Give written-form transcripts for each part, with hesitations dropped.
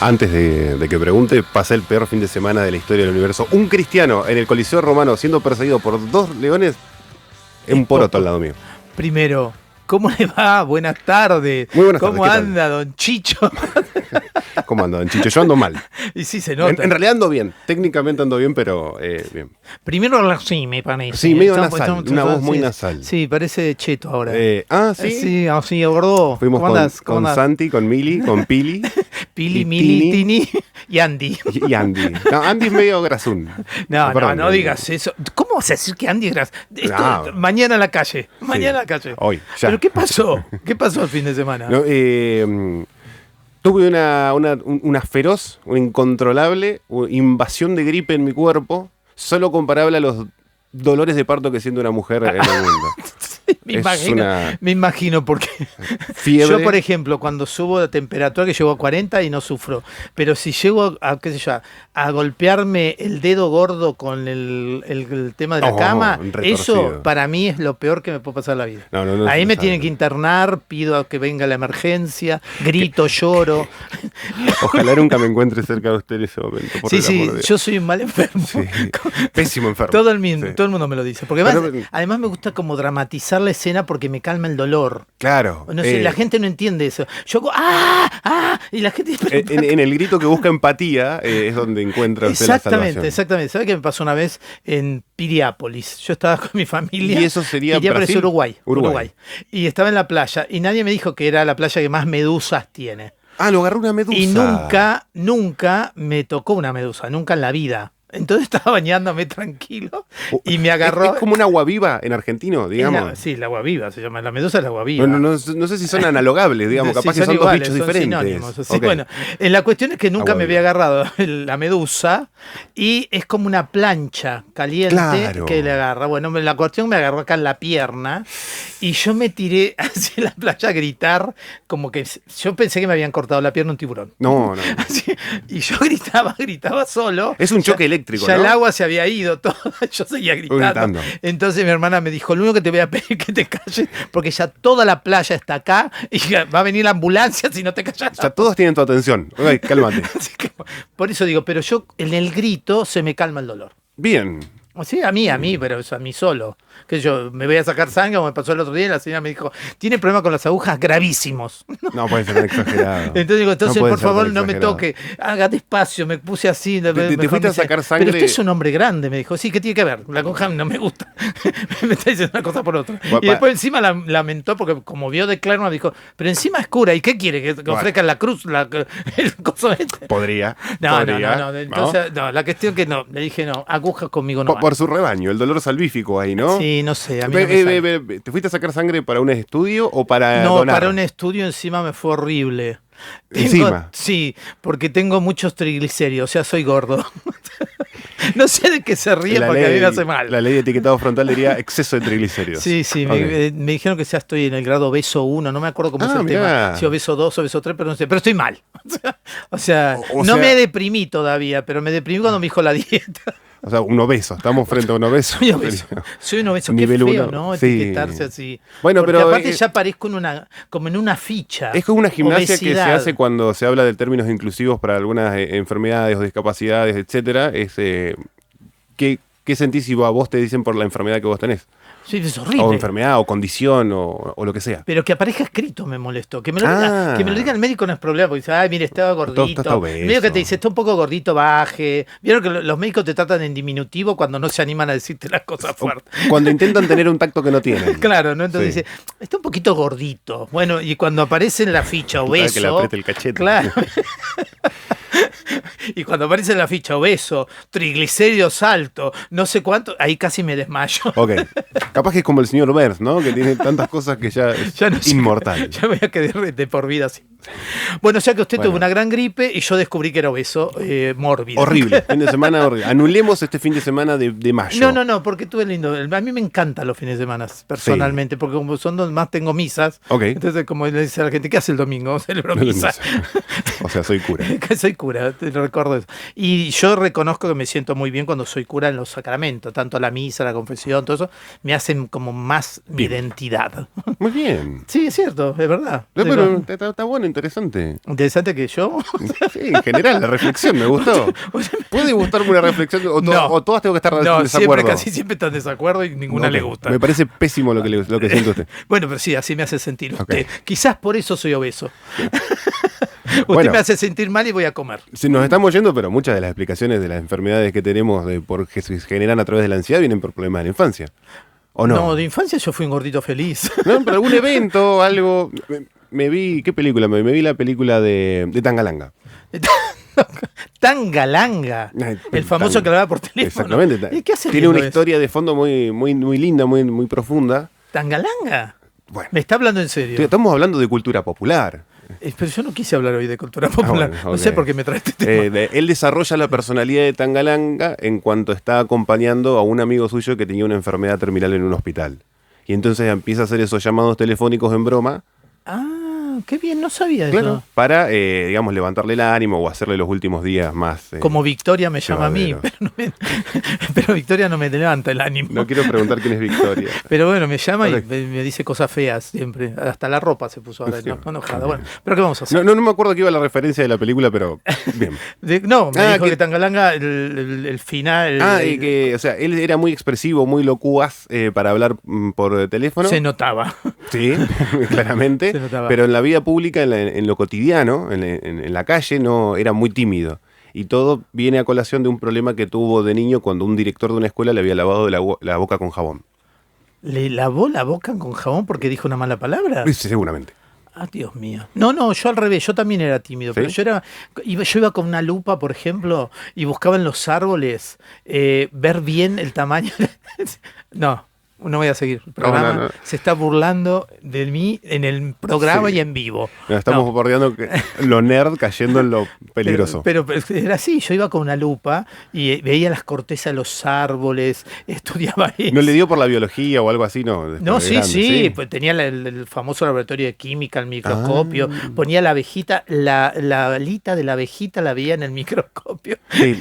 Antes de que pregunte, pasé el peor fin de semana de la historia del universo. Un cristiano en el Coliseo Romano siendo perseguido por 2 leones, un poroto al lado mío. Primero, ¿cómo le va? Buenas tardes. Muy buenas tardes. ¿Cómo anda, don Chicho? ¿Cómo ando, don Chicho? Yo ando mal. Y sí se nota. En realidad ando bien. Técnicamente ando bien, pero bien. Primero así me parece. Sí, medio nasal. Una voz muy nasal. Sí, parece cheto ahora. ¿Sí? Sí, así, gordo. Fuimos ¿Cómo andás? con Santi, con Mili, con Pili. Pili, Mili, Tini y Andy. Y Andy. No, Andy es medio grasún. No digas eso. ¿Cómo vas a decir que Andy es grasún? Mañana a la calle. Mañana a la calle. Hoy, ya. ¿Pero qué pasó? ¿Qué pasó el fin de semana? No, tuve una feroz, una incontrolable invasión de gripe en mi cuerpo, solo comparable a los dolores de parto que siente una mujer en el mundo. Me imagino porque fiebre. Yo, por ejemplo, cuando subo de temperatura que llego a 40 y no sufro, pero si llego a, qué sé yo, a golpearme el dedo gordo con el tema de la cama, eso para mí es lo peor que me puede pasar en la vida. No, ahí me tienen que internar, pido a que venga la emergencia, grito, lloro. Ojalá nunca me encuentre cerca de usted en ese momento. Sí, yo soy un mal enfermo. Sí. Pésimo enfermo. Todo el mundo me lo dice. Porque además me gusta como dramatizar la escena porque me calma el dolor. Claro. No sé, la gente no entiende eso. Yo hago y la gente... En el grito que busca empatía es donde encuentra usted la salvación. Exactamente. ¿Sabe qué me pasó una vez en Piriápolis? Yo estaba con mi familia. ¿Y eso sería Piriápolis, Brasil? Uruguay. Y estaba en la playa y nadie me dijo que era la playa que más medusas tiene. Lo agarró una medusa. Y nunca me tocó una medusa, nunca en la vida. Entonces estaba bañándome tranquilo y me agarró. Es como un agua viva en argentino, digamos. Sí, el agua viva se llama. La medusa es la agua viva. No sé si son analogables, digamos. Capaz que son iguales, dos bichos diferentes. Sinónimos, okay. Bueno, la cuestión es que nunca me había agarrado la medusa y es como una plancha caliente que le agarra. Bueno, la cuestión me agarró acá en la pierna y yo me tiré hacia la playa a gritar como que yo pensé que me habían cortado la pierna un tiburón. No. Así, y yo gritaba solo. Es un choque eléctrico. Ya el agua se había ido, todo, yo seguía gritando. Entonces mi hermana me dijo, lo único que te voy a pedir es que te calles, porque ya toda la playa está acá y va a venir la ambulancia si no te callas. O sea, todos tienen tu atención. Okay, cálmate. Por eso digo, pero yo en el grito se me calma el dolor. Bien. Sí, a mí, pero es a mí solo. Que yo me voy a sacar sangre, como me pasó el otro día, y la señora me dijo, tiene problemas con las agujas gravísimos. No puede ser tan exagerado. Entonces digo, por favor, no me toque, haga despacio, me puse así. ¿Te fuiste a sacar sangre? Pero usted es un hombre grande, me dijo. Sí, ¿qué tiene que ver? La aguja no me gusta. Me está diciendo una cosa por otra. Y después encima lamentó, porque como vio de claro, me dijo, pero encima es cura, ¿y qué quiere? ¿Que ofrezcan la cruz? El coso este. Podría. No. Entonces, la cuestión que no, le dije no, agujas conmigo no. Por su rebaño, el dolor salvífico ahí, ¿no? Sí, no sé. A mí no me sale. ¿Te fuiste a sacar sangre para un estudio o para No, donar? para un estudio encima me fue horrible. ¿Encima? Sí, porque tengo muchos triglicéridos, o sea, soy gordo. No sé de qué se ríe porque a mí me hace mal. La ley de etiquetado frontal diría exceso de triglicéridos. Sí, okay. me dijeron que ya estoy en el grado obeso 1, no me acuerdo cómo es el tema. Si obeso 2, obeso 3, pero no sé, pero estoy mal. O sea, me deprimí todavía, pero me deprimí cuando me dijo la dieta. O sea, un obeso. Estamos frente a un obeso. Soy un obeso. Nivel Qué feo, 1. ¿no? Sí. Etiquetarse así. Bueno, porque pero aparte ya aparezco como en una ficha. Es como una gimnasia obesidad. Que se hace cuando se habla de términos inclusivos para algunas enfermedades o discapacidades, etcétera. ¿Qué sentís si a vos te dicen por la enfermedad que vos tenés? Sí, es horrible. O enfermedad, o condición, o lo que sea. Pero que aparezca escrito me molestó. Que me lo diga el médico no es problema, porque dice, mire, estaba gordito. Está obeso. Medio que te dice, está un poco gordito, baje. Vieron que los médicos te tratan en diminutivo cuando no se animan a decirte las cosas fuertes. Cuando intentan tener un tacto que no tienen. Claro, ¿no? Entonces dice, está un poquito gordito. Bueno, y cuando aparece en la ficha obeso. Que le apriete el cachete. Claro. Y cuando aparece en la ficha obeso, triglicéridos alto, no sé cuánto, ahí casi me desmayo. Ok. Capaz que es como el señor Burns, ¿no? Que tiene tantas cosas que ya es inmortal. Ya me voy a quedar de por vida así. Bueno, o sea que usted tuvo una gran gripe y yo descubrí que era obeso mórbido. Horrible, fin de semana horrible. Anulemos este fin de semana de mayo. No, porque tuve lindo. A mí me encantan los fines de semana, personalmente, porque como son donde más tengo misas. Okay. Entonces, como le dice a la gente, ¿qué hace el domingo? Celebro misa. O sea, soy cura. Soy cura, te lo recuerdo eso. Y yo reconozco que me siento muy bien cuando soy cura en los sacramentos, tanto la misa, la confesión, todo eso, me hacen como más mi identidad. Muy bien. Sí, es cierto, es verdad. Pero está bueno interesante. Interesante que yo. Sí, en general, la reflexión me gustó. ¿Puede gustarme una reflexión o todas tengo que estar en desacuerdo? Casi siempre están en desacuerdo y ninguna le gusta. Me parece pésimo lo que siente usted. Bueno, pero sí, así me hace sentir usted. Quizás por eso soy obeso. Usted me hace sentir mal y voy a comer. Sí, nos estamos yendo, pero muchas de las explicaciones de las enfermedades que tenemos que se generan a través de la ansiedad vienen por problemas de la infancia. ¿O no? No, de infancia yo fui un gordito feliz. No, pero algún evento, algo. Me vi. ¿Qué película? Me vi la película de Tangalanga. Tangalanga. El famoso que hablaba por teléfono. Exactamente. ¿Y qué hace? Tiene una historia de fondo muy linda, muy profunda. ¿Tangalanga? Bueno. ¿Me está hablando en serio? Estamos hablando de cultura popular. Pero yo no quise hablar hoy de cultura popular. Bueno, no sé por qué me trae este tema. Él desarrolla la personalidad de Tangalanga en cuanto está acompañando a un amigo suyo que tenía una enfermedad terminal en un hospital. Y entonces empieza a hacer esos llamados telefónicos en broma. Qué bien, no sabía claro, eso. Para, digamos, levantarle el ánimo o hacerle los últimos días más. Como Victoria me llama a mí, pero Victoria no me levanta el ánimo. No quiero preguntar quién es Victoria. Pero bueno, me llama y me dice cosas feas siempre. Hasta la ropa se puso ahora, no enojada. Bueno, pero ¿qué vamos a hacer? No me acuerdo que iba la referencia de la película, pero bien. Me dijo que Tangalanga, el final. Y que, o sea, él era muy expresivo, muy locuaz para hablar por teléfono. Se notaba. Sí, claramente. Se notaba. Pero en la vida pública, en lo cotidiano, en la calle, no era muy tímido. Y todo viene a colación de un problema que tuvo de niño cuando un director de una escuela le había lavado la boca con jabón. ¿Le lavó la boca con jabón porque dijo una mala palabra? Sí, seguramente. Dios mío. No, yo al revés, yo también era tímido, ¿sí? Pero yo iba con una lupa, por ejemplo, y buscaba en los árboles ver bien el tamaño. No voy a seguir. El programa se está burlando de mí en el programa y en vivo. Estamos bordeando lo nerd cayendo en lo peligroso. Pero era así, yo iba con una lupa y veía las cortezas de los árboles, estudiaba eso. ¿No le dio por la biología o algo así? No, sí. Pues tenía el famoso laboratorio de química, el microscopio. Ponía la abejita, la alita de la abejita la veía en el microscopio. Sí.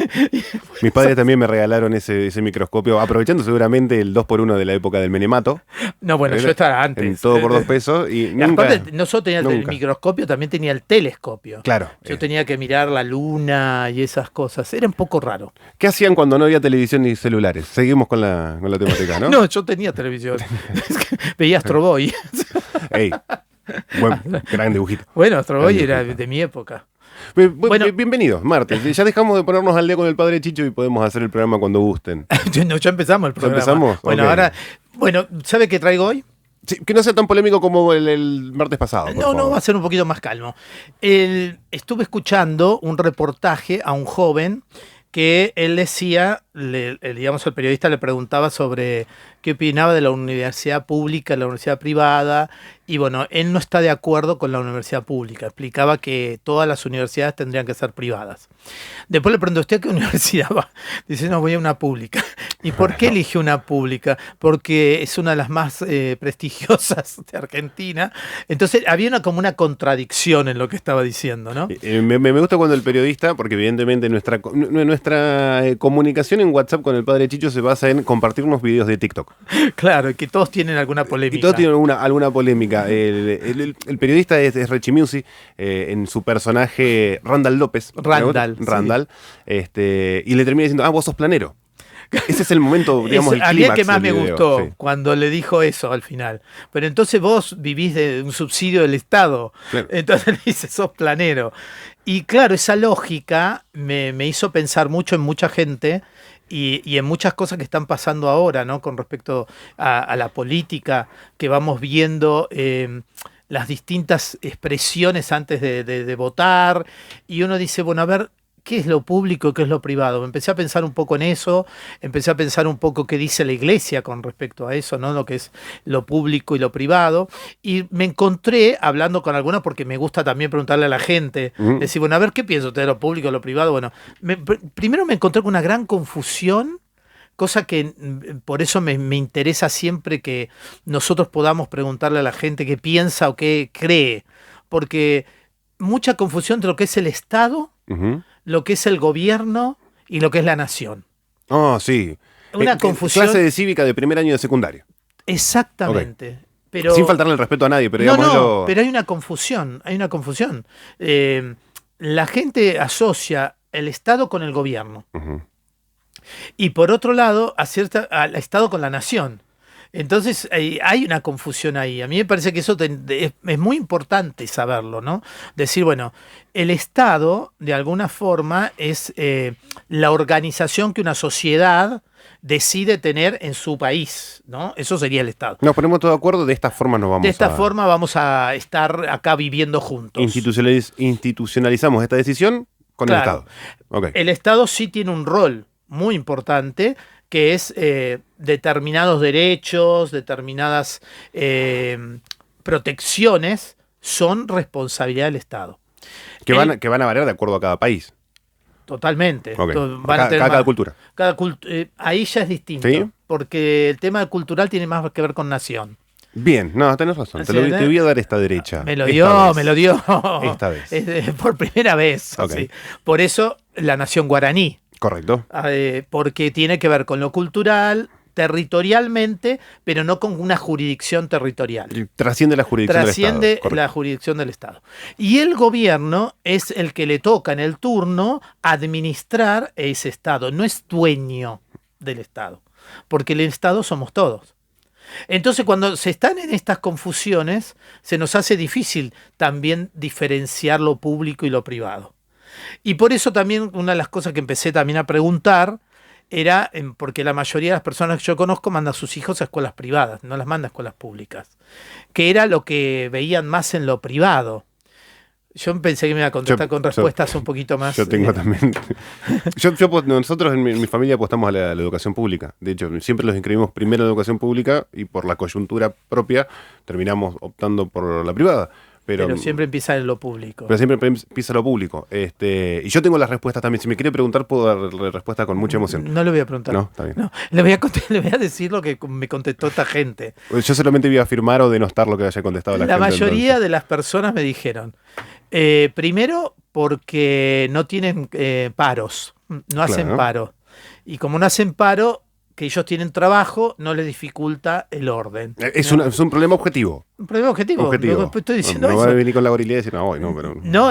Mis padres también me regalaron ese microscopio, aprovechando seguramente el 2x1 de la época del menemato. No, bueno, yo estaba antes. En todo por 2 pesos. Y aparte, no solo tenía el microscopio, también tenía el telescopio. Claro. Yo tenía que mirar la luna y esas cosas. Era un poco raro. ¿Qué hacían cuando no había televisión ni celulares? Seguimos con la temática, ¿no? No, yo tenía televisión. Veía Astro Boy. Ey, gran dibujito. Bueno, Astro Boy era de mi época. Bueno, bienvenidos, martes. Ya dejamos de ponernos al día con el padre Chicho y podemos hacer el programa cuando gusten. Ya empezamos el programa. ¿Ya empezamos? Bueno, ahora, ¿sabe qué traigo hoy? Sí, que no sea tan polémico como el martes pasado. No, va a ser un poquito más calmo. Estuve escuchando un reportaje a un joven que él decía, digamos, el periodista le preguntaba sobre qué opinaba de la universidad pública, la universidad privada, y bueno, él no está de acuerdo con la universidad pública, explicaba que todas las universidades tendrían que ser privadas. Después le pregunté, ¿usted a qué universidad va? Dice, no, voy a una pública. ¿Y por qué eligió una pública? Porque es una de las más prestigiosas de Argentina. Entonces había como una contradicción en lo que estaba diciendo, ¿no? Me gusta cuando el periodista, porque evidentemente nuestra comunicación en WhatsApp con el padre Chicho se basa en compartirnos videos de TikTok. Claro, que todos tienen alguna polémica. Y todos tienen alguna polémica. El periodista es Richie Music, en su personaje Randall López. Randall. Sí. Y le termina diciendo, vos sos planero. Ese es el momento, digamos, el clímax. A mí el que más me gustó, sí, cuando le dijo eso al final. Pero entonces vos vivís de un subsidio del Estado. Claro. Entonces le dice, sos planero. Y claro, esa lógica me hizo pensar mucho en mucha gente y en muchas cosas que están pasando ahora, ¿no? Con respecto a la política, que vamos viendo las distintas expresiones antes de votar. Y uno dice, bueno, a ver, ¿qué es lo público y qué es lo privado? Empecé a pensar un poco en eso, empecé a pensar un poco qué dice la iglesia con respecto a eso, ¿no? Lo que es lo público y lo privado. Y me encontré hablando con algunas, porque me gusta también preguntarle a la gente, decir, bueno, a ver, ¿qué piensa usted de lo público y lo privado? Bueno, primero me encontré con una gran confusión, cosa que por eso me interesa siempre que nosotros podamos preguntarle a la gente qué piensa o qué cree, porque mucha confusión entre lo que es el Estado, lo que es el gobierno y lo que es la nación. Oh, sí. Una confusión. Clase de cívica de primer año de secundaria. Exactamente. Pero, sin faltarle el respeto a nadie, pero pero hay una confusión, la gente asocia el Estado con el gobierno. Uh-huh. Y por otro lado, al Estado con la nación. Entonces hay una confusión ahí. A mí me parece que eso es muy importante saberlo, ¿no? Decir, bueno, el Estado, de alguna forma, es la organización que una sociedad decide tener en su país, ¿no? Eso sería el Estado. Nos ponemos todos de acuerdo, de esta forma forma vamos a estar acá viviendo juntos. Institucionalizamos esta decisión con el Estado. Okay. El Estado sí tiene un rol muy importante, que es determinados derechos, determinadas protecciones, son responsabilidad del Estado. Que van a variar de acuerdo a cada país. Totalmente. Okay. Cada cultura. Ahí ya es distinto. ¿Sí? Porque el tema cultural tiene más que ver con nación. Bien, no, tenés razón. Te voy a dar esta derecha. Me lo dio. Esta vez. Por primera vez. Okay. Por eso la nación guaraní. Correcto. Porque tiene que ver con lo cultural, territorialmente, pero no con una jurisdicción territorial. Trasciende la jurisdicción del Estado. Trasciende la jurisdicción del Estado. Y el gobierno es el que le toca en el turno administrar ese Estado. No es dueño del Estado, porque el Estado somos todos. Entonces, cuando se están en estas confusiones, se nos hace difícil también diferenciar lo público y lo privado. Y por eso también una de las cosas que empecé también a preguntar era, porque la mayoría de las personas que yo conozco mandan a sus hijos a escuelas privadas, no las manda a escuelas públicas, que era lo que veían más en lo privado. Yo pensé que me iba a contestar con respuestas un poquito más. Yo tengo también. Nosotros en mi familia apostamos a la educación pública. De hecho, siempre los inscribimos primero en educación pública y por la coyuntura propia terminamos optando por la privada. Pero siempre empieza en lo público. Pero siempre empieza en lo público. Y yo tengo las respuestas también. Si me quiere preguntar, puedo darle respuesta con mucha emoción. No le voy a preguntar. No, está bien. No, le voy a decir lo que me contestó esta gente. Yo solamente voy a afirmar o denostar lo que haya contestado la gente. La mayoría de las personas me dijeron, primero porque no tienen paros, no hacen paro. Y como no hacen paro, que ellos tienen trabajo, no les dificulta el orden. Es un problema objetivo. Un problema objetivo. Estoy diciendo no eso. va a venir con la gorilidad y decir, no, hoy no, pero... No,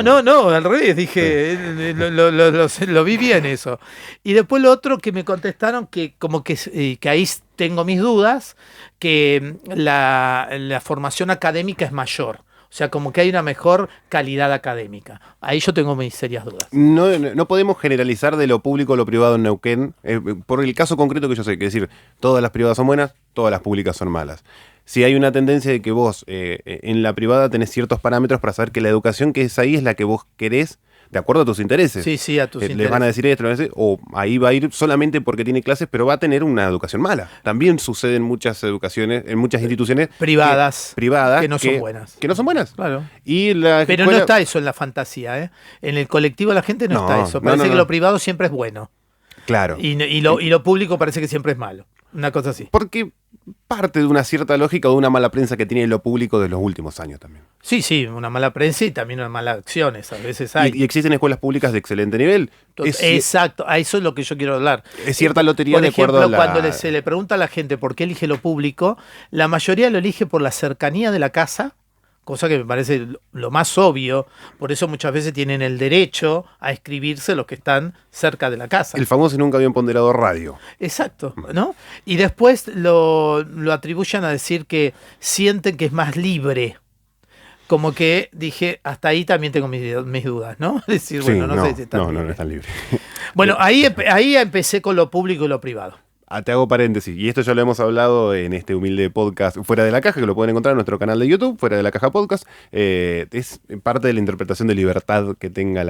al revés, dije, lo vi bien eso. Y después lo otro que me contestaron, que como que ahí tengo mis dudas, que la formación académica es mayor. O sea, como que hay una mejor calidad académica. Ahí yo tengo mis serias dudas. No podemos generalizar de lo público a lo privado en Neuquén, por el caso concreto que yo sé, que es decir, todas las privadas son buenas, todas las públicas son malas. Si hay una tendencia de que vos en la privada tenés ciertos parámetros para saber que la educación que es ahí es la que vos querés, de acuerdo a tus intereses. Sí, a tus intereses. Les van a decir esto, o ahí va a ir solamente porque tiene clases, pero va a tener una educación mala. También sucede en muchas educaciones, en muchas instituciones privadas que no son buenas. Que no son buenas. Claro. Pero no está eso en la fantasía, ¿eh? En el colectivo de la gente no está eso. Parece que lo privado siempre es bueno. Claro. Y lo público parece que siempre es malo. Una cosa así. Porque parte de una cierta lógica o de una mala prensa que tiene lo público de los últimos años también. Sí, una mala prensa y también unas malas acciones, a veces hay. Y existen escuelas públicas de excelente nivel. Exacto, a eso es lo que yo quiero hablar. Es cierta lotería. Por de ejemplo, acuerdo a cuando se le pregunta a la gente por qué elige lo público, la mayoría lo elige por la cercanía de la casa, cosa que me parece lo más obvio. Por eso muchas veces tienen el derecho a inscribirse los que están cerca de la casa. El famoso nunca habían ponderado radio. Exacto, ¿no? Y después lo atribuyen a decir que sienten que es más libre. Como que dije, hasta ahí también tengo mis dudas, ¿no? Es decir, sí, bueno, no sé si está libre. No es tan libre. Bueno, ahí empecé con lo público y lo privado. Te hago paréntesis, y esto ya lo hemos hablado en este humilde podcast Fuera de la Caja, que lo pueden encontrar en nuestro canal de YouTube, Fuera de la Caja Podcast. Es parte de la interpretación de libertad que tenga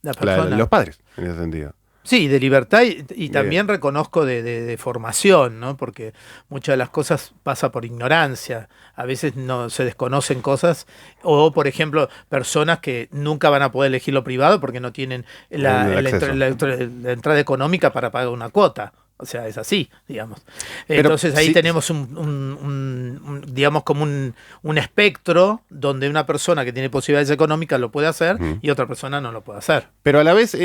los padres, en ese sentido. Sí, de libertad y también reconozco de formación, ¿no? Porque muchas de las cosas pasa por ignorancia. A veces no se desconocen cosas o, por ejemplo, personas que nunca van a poder elegir lo privado porque no tienen la entrada económica para pagar una cuota. O sea, es así, digamos. Entonces ahí tenemos digamos como un espectro donde una persona que tiene posibilidades económicas lo puede hacer y otra persona no lo puede hacer. Pero a la vez,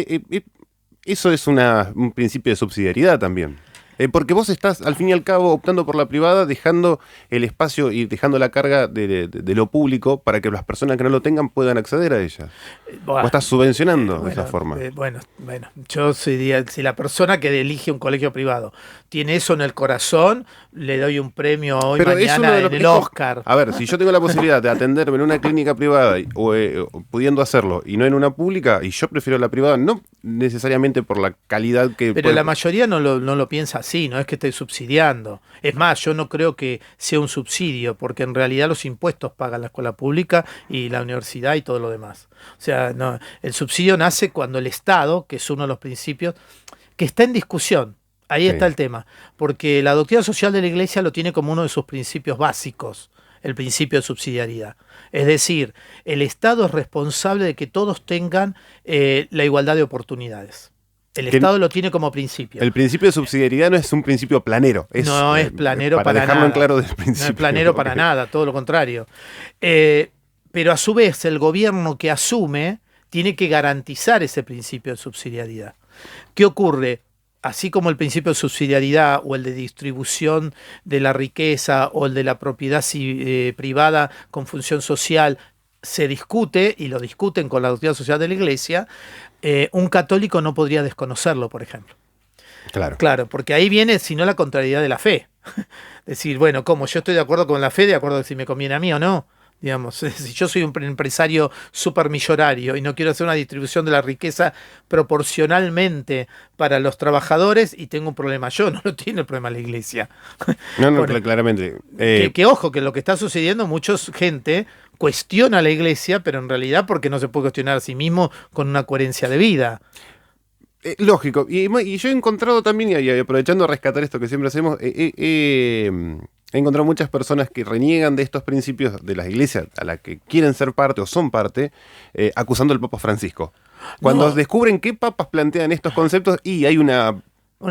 eso es un principio de subsidiariedad también. Es Porque vos estás, al fin y al cabo, optando por la privada, dejando el espacio y dejando la carga de lo público para que las personas que no lo tengan puedan acceder a ella. Vos estás subvencionando de esa forma. Bueno, yo diría, si la persona que elige un colegio privado tiene eso en el corazón, le doy un premio hoy, pero mañana en el Oscar. A ver, si yo tengo la posibilidad de atenderme en una clínica privada o pudiendo hacerlo y no en una pública, y yo prefiero la privada, no necesariamente por la calidad que... Pero la mayoría no lo piensa así, no es que esté subsidiando. Es más, yo no creo que sea un subsidio, porque en realidad los impuestos pagan la escuela pública y la universidad y todo lo demás. O sea, no, el subsidio nace cuando el Estado, que es uno de los principios, que está en discusión. Ahí está el tema, porque la doctrina social de la Iglesia lo tiene como uno de sus principios básicos, el principio de subsidiariedad. Es decir, el Estado es responsable de que todos tengan la igualdad de oportunidades. El Estado lo tiene como principio. El principio de subsidiariedad no es un principio planero. No es planero para nada. Dejarlo en claro del principio. No es planero para nada, todo lo contrario. Pero a su vez, el gobierno que asume tiene que garantizar ese principio de subsidiariedad. ¿Qué ocurre? Así como el principio de subsidiariedad o el de distribución de la riqueza o el de la propiedad privada con función social se discute, y lo discuten con la doctrina social de la Iglesia, un católico no podría desconocerlo, por ejemplo. Claro, porque ahí viene, si no, la contrariedad de la fe. Decir, bueno, ¿cómo? Yo estoy de acuerdo con la fe, de acuerdo si me conviene a mí o no. Digamos, si yo soy un empresario supermillonario y no quiero hacer una distribución de la riqueza proporcionalmente para los trabajadores, y tengo un problema yo, no lo tiene el problema la Iglesia. No, bueno, claramente. Que ojo, que lo que está sucediendo, mucha gente cuestiona a la Iglesia, pero en realidad porque no se puede cuestionar a sí mismo con una coherencia de vida. Lógico. Y yo he encontrado también, y aprovechando a rescatar esto que siempre hacemos, he encontrado muchas personas que reniegan de estos principios de las iglesias a las que quieren ser parte o son parte, acusando al Papa Francisco. Cuando descubren qué papas plantean estos conceptos, y hay una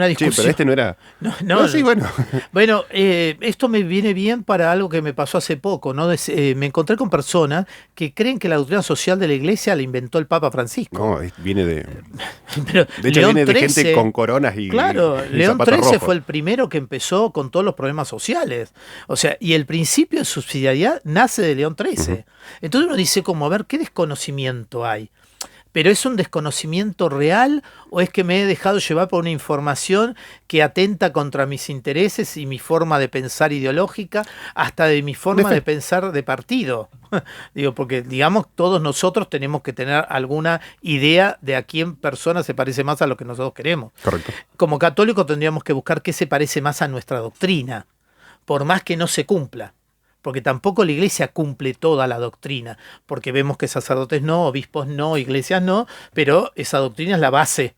discusión. Sí, pero este no era... No, sí, bueno. Bueno, esto me viene bien para algo que me pasó hace poco, ¿no? Me encontré con personas que creen que la doctrina social de la Iglesia la inventó el Papa Francisco. No, viene de... Pero de hecho, León viene de XIII, gente con coronas y claro, y León zapatos XIII rojos. fue el primero que empezó con todos los problemas sociales. O sea, y el principio de subsidiariedad nace de León XIII. Entonces uno dice como, a ver, ¿qué desconocimiento hay? ¿Pero es un desconocimiento real o es que me he dejado llevar por una información que atenta contra mis intereses y mi forma de pensar ideológica, hasta de mi forma de pensar de partido? Digo, porque digamos, todos nosotros tenemos que tener alguna idea de a quién persona se parece más a lo que nosotros queremos. Correcto. Como católicos tendríamos que buscar qué se parece más a nuestra doctrina, por más que no se cumpla. Porque tampoco la Iglesia cumple toda la doctrina, porque vemos que sacerdotes no, obispos no, iglesias no, pero esa doctrina es la base.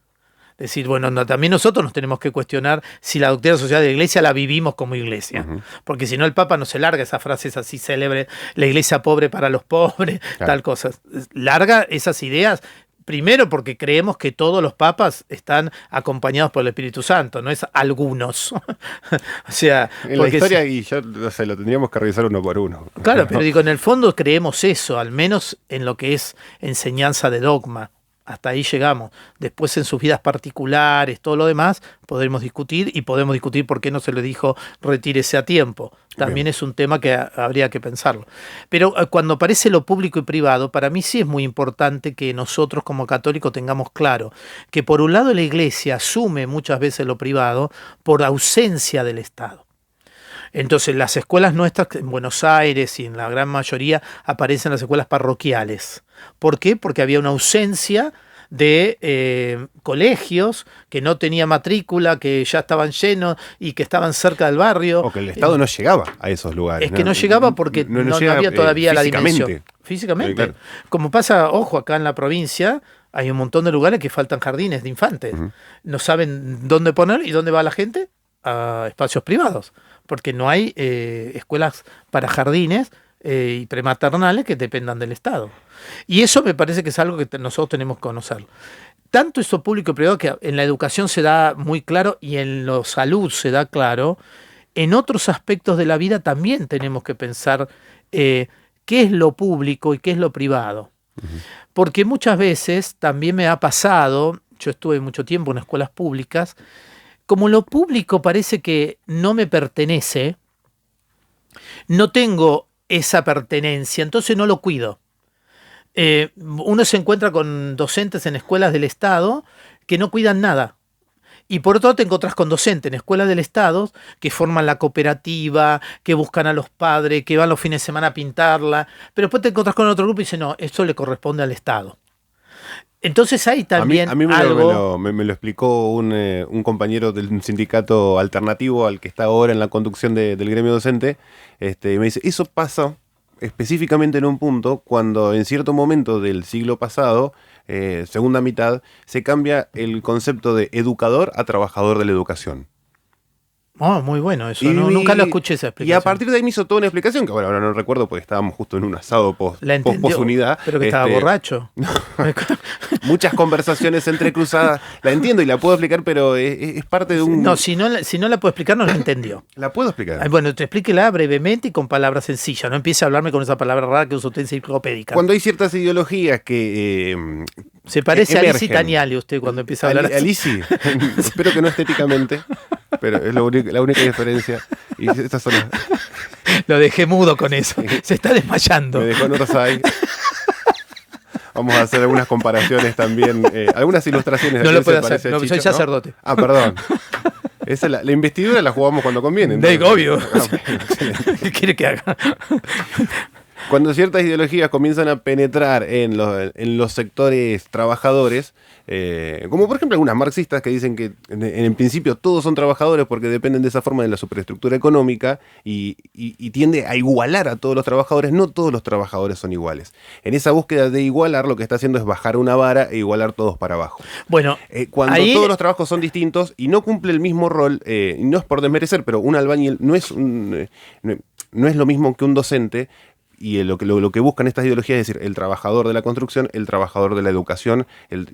Es decir, bueno, también nosotros nos tenemos que cuestionar si la doctrina social de la Iglesia la vivimos como Iglesia. Porque si no, el Papa no se larga esas frases así célebres, la Iglesia pobre para los pobres, tal cosa. Larga esas ideas. Primero porque creemos que todos los papas están acompañados por el Espíritu Santo, no es algunos. O sea, en la historia, y ya lo tendríamos que revisar uno por uno. Claro, pero digo, en el fondo creemos eso, al menos en lo que es enseñanza de dogma. Hasta ahí llegamos. Después en sus vidas particulares, todo lo demás, podemos discutir, y podemos discutir por qué no se le dijo retírese a tiempo. También es un tema que habría que pensarlo. Pero cuando aparece lo público y privado, para mí sí es muy importante que nosotros como católicos tengamos claro que por un lado la Iglesia asume muchas veces lo privado por ausencia del Estado. Entonces las escuelas nuestras en Buenos Aires y en la gran mayoría aparecen las escuelas parroquiales. ¿Por qué? Porque había una ausencia de colegios que no tenía matrícula, que ya estaban llenos y que estaban cerca del barrio. O que el Estado no llegaba a esos lugares. Es que no llegaba porque no había todavía la dimensión. Físicamente. Claro. Como pasa, ojo, acá en la provincia hay un montón de lugares que faltan jardines de infantes. No saben dónde poner y dónde va la gente a espacios privados. Porque no hay escuelas para jardines y prematernales que dependan del Estado. Y eso me parece que es algo que nosotros tenemos que conocer. Tanto eso público y privado, que en la educación se da muy claro y en la salud se da claro, en otros aspectos de la vida también tenemos que pensar qué es lo público y qué es lo privado. Porque muchas veces también me ha pasado, yo estuve mucho tiempo en escuelas públicas, como lo público parece que no me pertenece, no tengo esa pertenencia, entonces no lo cuido. Uno se encuentra con docentes en escuelas del Estado que no cuidan nada. Y por otro lado te encontrás con docentes en escuelas del Estado que forman la cooperativa, que buscan a los padres, que van los fines de semana a pintarla, pero después te encontrás con otro grupo y dicen, no, esto le corresponde al Estado. Entonces hay también a mí me lo explicó un compañero del sindicato alternativo al que está ahora en la conducción del gremio docente, y me dice, eso pasa específicamente en un punto cuando en cierto momento del siglo pasado, segunda mitad, se cambia el concepto de educador a trabajador de la educación. Oh, muy bueno eso, nunca lo escuché esa explicación. Y a partir de ahí me hizo toda una explicación, que bueno, ahora no recuerdo porque estábamos justo en un asado posunidad. Pero que estaba borracho. Muchas conversaciones entrecruzadas, la entiendo y la puedo explicar, pero es parte de un... No, si no la puedo explicar, no la entendió. La puedo explicar. Bueno, te explíquela brevemente y con palabras sencillas, no empiece a hablarme con esa palabra rara que usa usted enciclopédica. Cuando hay ciertas ideologías que... se parece a Alici Taniali usted cuando empieza a hablar así. Alici, espero que no estéticamente, pero es la única diferencia. Y estas son las... Lo dejé mudo con eso, se está desmayando. Me dejó en Orsay. Vamos a hacer algunas comparaciones también, algunas ilustraciones. No lo puedo hacer, no, soy sacerdote. ¿No? Ah, perdón. Esa la investidura la jugamos cuando conviene. Obvio. ¿Qué quiere que haga? Cuando ciertas ideologías comienzan a penetrar en los sectores trabajadores, como por ejemplo algunas marxistas que dicen que en principio todos son trabajadores porque dependen de esa forma de la superestructura económica y tiende a igualar a todos los trabajadores, no todos los trabajadores son iguales. En esa búsqueda de igualar lo que está haciendo es bajar una vara e igualar todos para abajo. Bueno, cuando todos los trabajos son distintos y no cumple el mismo rol, no es por desmerecer, pero un albañil no es lo mismo que un docente. Y lo que buscan estas ideologías es decir, el trabajador de la construcción, el trabajador de la educación,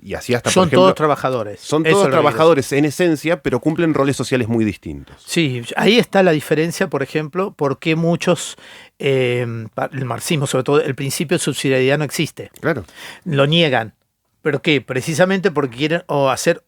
y así hasta, son por ejemplo, todos trabajadores. Son todos trabajadores en esencia, pero cumplen roles sociales muy distintos. Sí, ahí está la diferencia, por ejemplo, por qué muchos, el marxismo, sobre todo, el principio de subsidiariedad no existe. Claro. Lo niegan. ¿Pero qué? Precisamente porque quieren hacer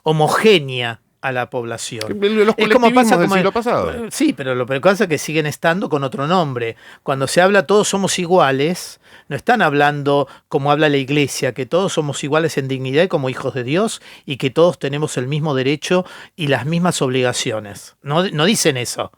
homogénea a la población. Es como pasa del siglo pasado. Sí, pero lo que pasa es que siguen estando con otro nombre. Cuando se habla todos somos iguales, no están hablando como habla la iglesia, que todos somos iguales en dignidad y como hijos de Dios y que todos tenemos el mismo derecho y las mismas obligaciones. No dicen eso.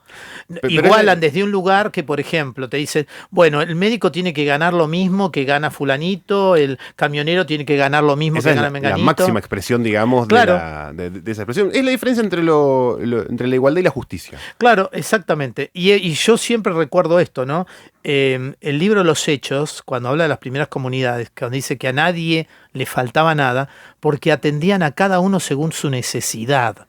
Igualan desde un lugar que, por ejemplo, te dicen, bueno, el médico tiene que ganar lo mismo que gana fulanito, el camionero tiene que ganar lo mismo que gana menganito. La máxima expresión, digamos, claro, de esa expresión. Es la diferencia entre la igualdad y la justicia. Claro, exactamente. Y yo siempre recuerdo esto, ¿no? El libro Los Hechos, cuando habla de las primeras comunidades, cuando dice que a nadie le faltaba nada, porque atendían a cada uno según su necesidad.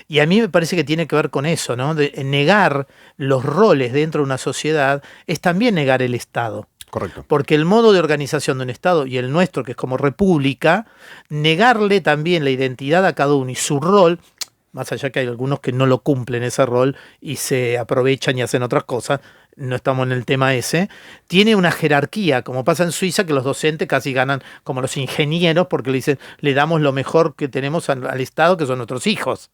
Y a mí me parece que tiene que ver con eso, ¿no? De negar los roles dentro de una sociedad es también negar el Estado. Correcto. Porque el modo de organización de un Estado y el nuestro, que es como república, negarle también la identidad a cada uno y su rol, más allá que hay algunos que no lo cumplen ese rol y se aprovechan y hacen otras cosas, no estamos en el tema ese, tiene una jerarquía, como pasa en Suiza, que los docentes casi ganan como los ingenieros porque le dicen, le damos lo mejor que tenemos al Estado, que son nuestros hijos.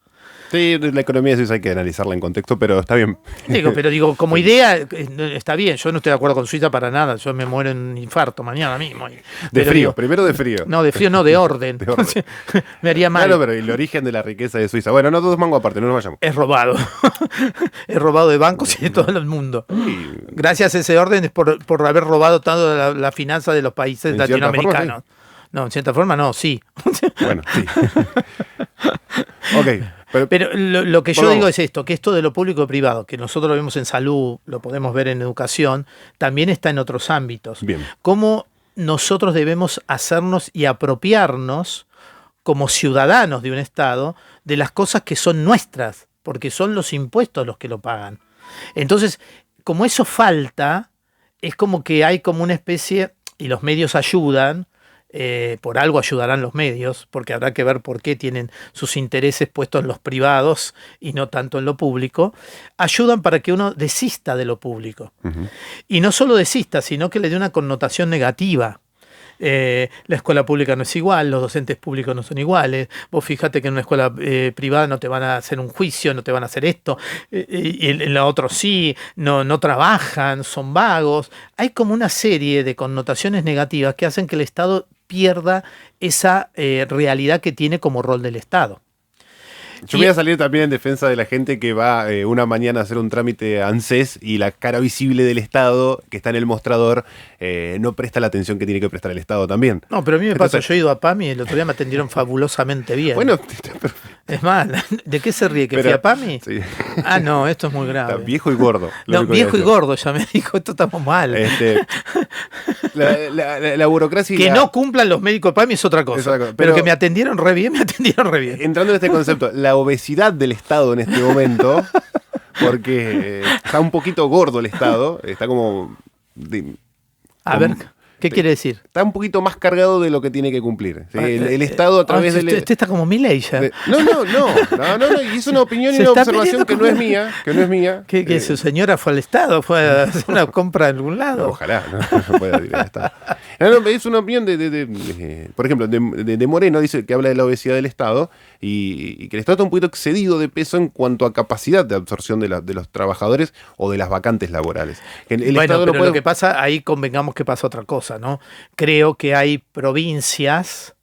Sí, la economía suiza hay que analizarla en contexto, pero está bien. Digo, como idea está bien. Yo no estoy de acuerdo con Suiza para nada. Yo me muero en un infarto mañana mismo. De frío, primero de frío. No, de frío no, de orden. De orden. Me haría mal. Claro, pero el origen de la riqueza de Suiza. Bueno, no todos mango aparte, no nos vayamos. Es robado. Es robado de bancos y de todo el mundo. Sí. Gracias a ese orden es por haber robado tanto la finanza de los países latinoamericanos. Forma, sí. No, en cierta forma no, sí. Bueno, sí. Ok. Pero lo que yo digo es esto, que esto de lo público y privado, que nosotros lo vemos en salud, lo podemos ver en educación, también está en otros ámbitos. Bien. Cómo nosotros debemos hacernos y apropiarnos como ciudadanos de un Estado de las cosas que son nuestras, porque son los impuestos los que lo pagan. Entonces, como eso falta, es como que hay como una especie, y los medios ayudan, por algo ayudarán los medios, porque habrá que ver por qué tienen sus intereses puestos en los privados y no tanto en lo público, ayudan para que uno desista de lo público. Uh-huh. Y no solo desista, sino que le dé una connotación negativa. La escuela pública no es igual, los docentes públicos no son iguales. Vos fíjate que en una escuela privada no te van a hacer un juicio, no te van a hacer esto, y en la otra sí, no trabajan, son vagos. Hay como una serie de connotaciones negativas que hacen que el Estado pierda esa realidad que tiene como rol del Estado. Yo voy a salir también en defensa de la gente que va una mañana a hacer un trámite ANSES y la cara visible del Estado, que está en el mostrador, no presta la atención que tiene que prestar el Estado también. No, pero a mí me pasa, yo he ido a PAMI y el otro día me atendieron fabulosamente bien. Bueno, es más, ¿de qué se ríe? ¿Que fui a PAMI? Sí. Ah, no, esto es muy grave. Está viejo y gordo. No, viejo y gordo, ya me dijo, esto estamos mal. La burocracia... Que no cumplan los médicos de PAMI es otra cosa. Pero que me atendieron re bien, Entrando en este concepto, la obesidad del Estado en este momento, porque está un poquito gordo el Estado, está como... A ver, ¿qué quiere decir? Está un poquito más cargado de lo que tiene que cumplir. ¿Sí? El Estado a través del... Usted está como Milei ya. No, y es una opinión y una observación que no es mía. Que su señora fue al Estado, fue a hacer una compra en algún lado. Ojalá, no pueda ir al Estado. No, es una opinión por ejemplo, de Moreno, dice que habla de la obesidad del Estado y que el Estado está un poquito excedido de peso en cuanto a capacidad de absorción de los trabajadores o de las vacantes laborales. Lo que pasa, ahí convengamos que pasa otra cosa, ¿no? Creo que hay provincias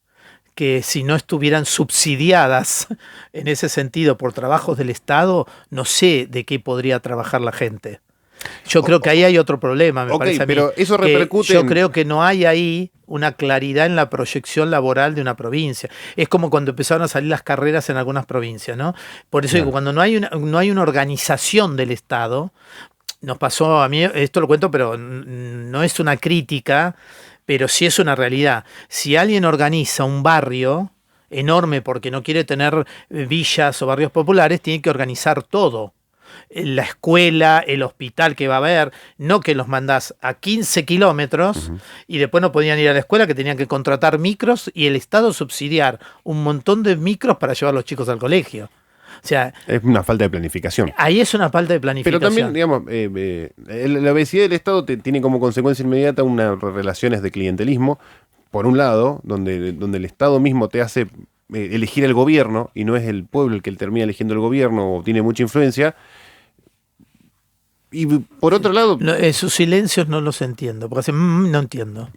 que si no estuvieran subsidiadas en ese sentido por trabajos del Estado, no sé de qué podría trabajar la gente. Yo creo que ahí hay otro problema, me parece a mí. Pero eso repercute yo creo que no hay ahí una claridad en la proyección laboral de una provincia. Es como cuando empezaron a salir las carreras en algunas provincias, ¿no? Por eso digo, cuando no hay una organización del Estado, nos pasó a mí, esto lo cuento, pero no es una crítica, pero sí es una realidad. Si alguien organiza un barrio enorme porque no quiere tener villas o barrios populares, tiene que organizar todo. La escuela, el hospital que va a haber, no que los mandás a 15 kilómetros y después no podían ir a la escuela, que tenían que contratar micros y el Estado subsidiar un montón de micros para llevar a los chicos al colegio. O sea, es una falta de planificación. Ahí es una falta de planificación. Pero también, digamos, la obesidad del Estado tiene como consecuencia inmediata unas relaciones de clientelismo, por un lado, donde el Estado mismo te hace elegir el gobierno y no es el pueblo el que termina eligiendo el gobierno o tiene mucha influencia. Y por otro lado... sus silencios no los entiendo, porque hacen, no entiendo.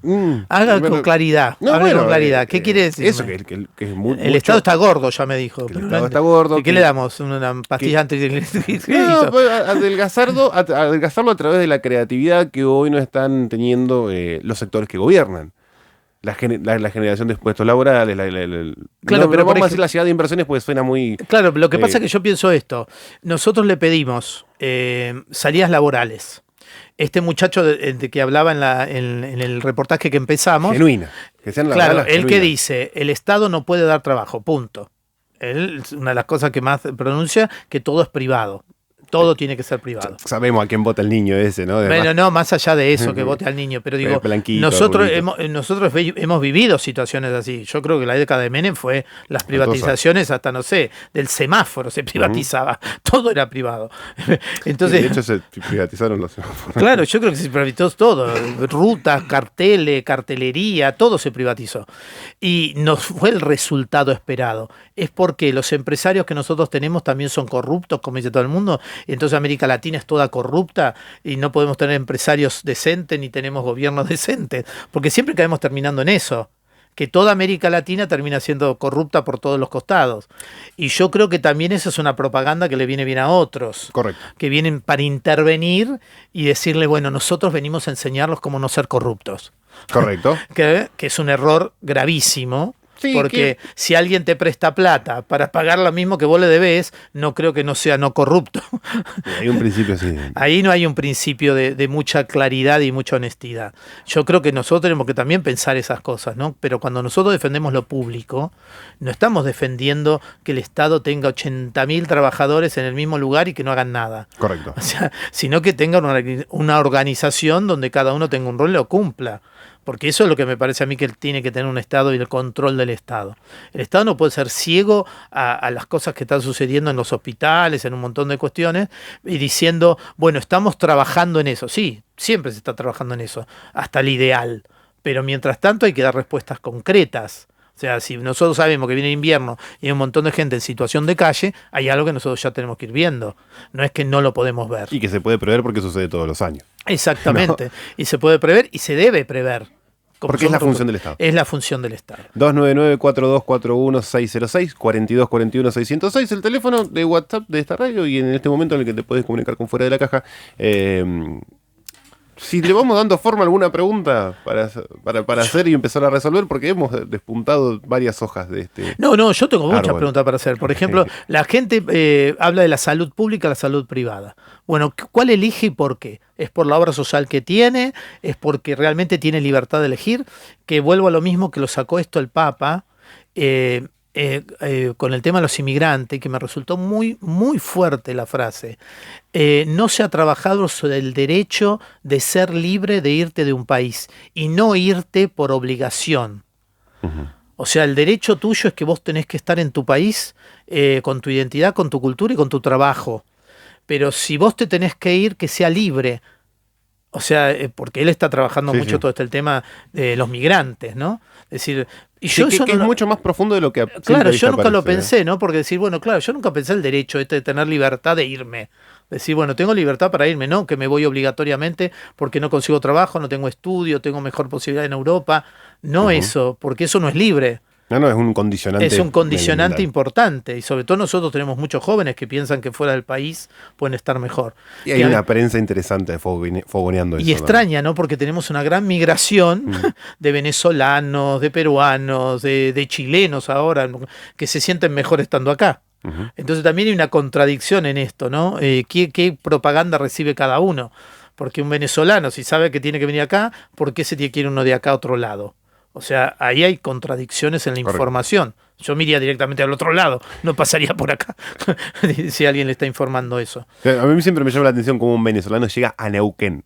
Haga con claridad. Con claridad. ¿Qué quiere decir? Eso, que es el Estado está gordo, ya me dijo. El Estado está gordo. ¿Y qué le damos? ¿Una pastilla antitriglicéridos? No, pues, adelgazarlo a través de la creatividad que hoy no están teniendo los sectores que gobiernan. La generación de puestos laborales, claro, pero vamos a decir la ciudad de inversiones, pues suena muy... Claro, lo que pasa es que yo pienso esto. Nosotros le pedimos salidas laborales. Este muchacho de que hablaba en el reportaje que empezamos... Genuina. Que sean claro, él que dice, el Estado no puede dar trabajo, punto. Él, una de las cosas que más pronuncia, que todo es privado. Todo tiene que ser privado. Sabemos a quién vota el niño ese, ¿no? Bueno, no, más allá de eso, que vote al niño. Pero digo, nosotros hemos vivido situaciones así. Yo creo que la década de Menem fue las privatizaciones hasta, no sé, del semáforo se privatizaba. Todo era privado. Entonces, de hecho, se privatizaron los semáforos. Claro, yo creo que se privatizó todo. Rutas, carteles, cartelería, todo se privatizó. Y no fue el resultado esperado. Es porque los empresarios que nosotros tenemos también son corruptos, como dice todo el mundo. Entonces América Latina es toda corrupta y no podemos tener empresarios decentes ni tenemos gobiernos decentes, porque siempre caemos terminando en eso, que toda América Latina termina siendo corrupta por todos los costados. Y yo creo que también eso es una propaganda que le viene bien a otros. Correcto. Que vienen para intervenir y decirle, bueno, nosotros venimos a enseñarlos cómo no ser corruptos. Correcto. que es un error gravísimo. Sí, porque si alguien te presta plata para pagar lo mismo que vos le debés, no creo que no sea no corrupto. Hay un principio así. Ahí no hay un principio de mucha claridad y mucha honestidad. Yo creo que nosotros tenemos que también pensar esas cosas, ¿no? Pero cuando nosotros defendemos lo público, no estamos defendiendo que el Estado tenga 80.000 trabajadores en el mismo lugar y que no hagan nada. Correcto. O sea, sino que tengan una organización donde cada uno tenga un rol y lo cumpla. Porque eso es lo que me parece a mí que tiene que tener un Estado y el control del Estado. El Estado no puede ser ciego a las cosas que están sucediendo en los hospitales, en un montón de cuestiones, y diciendo, bueno, estamos trabajando en eso. Sí, siempre se está trabajando en eso, hasta el ideal. Pero mientras tanto hay que dar respuestas concretas. O sea, si nosotros sabemos que viene invierno y hay un montón de gente en situación de calle, hay algo que nosotros ya tenemos que ir viendo. No es que no lo podemos ver. Y que se puede prever porque sucede todos los años. Exactamente. ¿No? Y se puede prever y se debe prever. Porque es la función del Estado. Es la función del Estado. 299-4241-606, 4241-606, el teléfono de WhatsApp de esta radio y en este momento en el que te puedes comunicar con Fuera de la Caja. Si le vamos dando forma a alguna pregunta para hacer y empezar a resolver, porque hemos despuntado varias hojas de este. No, yo tengo muchas preguntas para hacer. Por ejemplo, la gente habla de la salud pública, la salud privada. Bueno, ¿cuál elige y por qué? ¿Es por la obra social que tiene? ¿Es porque realmente tiene libertad de elegir? Que vuelvo a lo mismo que lo sacó esto el Papa. Con el tema de los inmigrantes, que me resultó muy, muy fuerte la frase. No se ha trabajado sobre el derecho de ser libre de irte de un país y no irte por obligación. Uh-huh. O sea, el derecho tuyo es que vos tenés que estar en tu país con tu identidad, con tu cultura y con tu trabajo. Pero si vos te tenés que ir, que sea libre. O sea, porque él está trabajando mucho todo el tema de los migrantes, ¿no? Es decir, y yo que es mucho más profundo de lo que claro, yo nunca lo pensé, ¿no? Porque decir, bueno, claro, yo nunca pensé el derecho de tener libertad de irme. Decir, bueno, tengo libertad para irme, no, que me voy obligatoriamente porque no consigo trabajo, no tengo estudio, tengo mejor posibilidad en Europa. No eso, porque eso no es libre. No, es un condicionante. Es un condicionante importante. Y sobre todo nosotros tenemos muchos jóvenes que piensan que fuera del país pueden estar mejor. Y hay una prensa interesante fogoneando eso. Y extraña, ¿no? Porque tenemos una gran migración de venezolanos, de peruanos, de chilenos ahora, que se sienten mejor estando acá. Uh-huh. Entonces también hay una contradicción en esto, ¿no? ¿Qué propaganda recibe cada uno? Porque un venezolano, si sabe que tiene que venir acá, ¿por qué se tiene que ir uno de acá a otro lado? O sea, ahí hay contradicciones en la información. Yo me iría directamente al otro lado, no pasaría por acá si alguien le está informando eso. A mí siempre me llama la atención cómo un venezolano llega a Neuquén.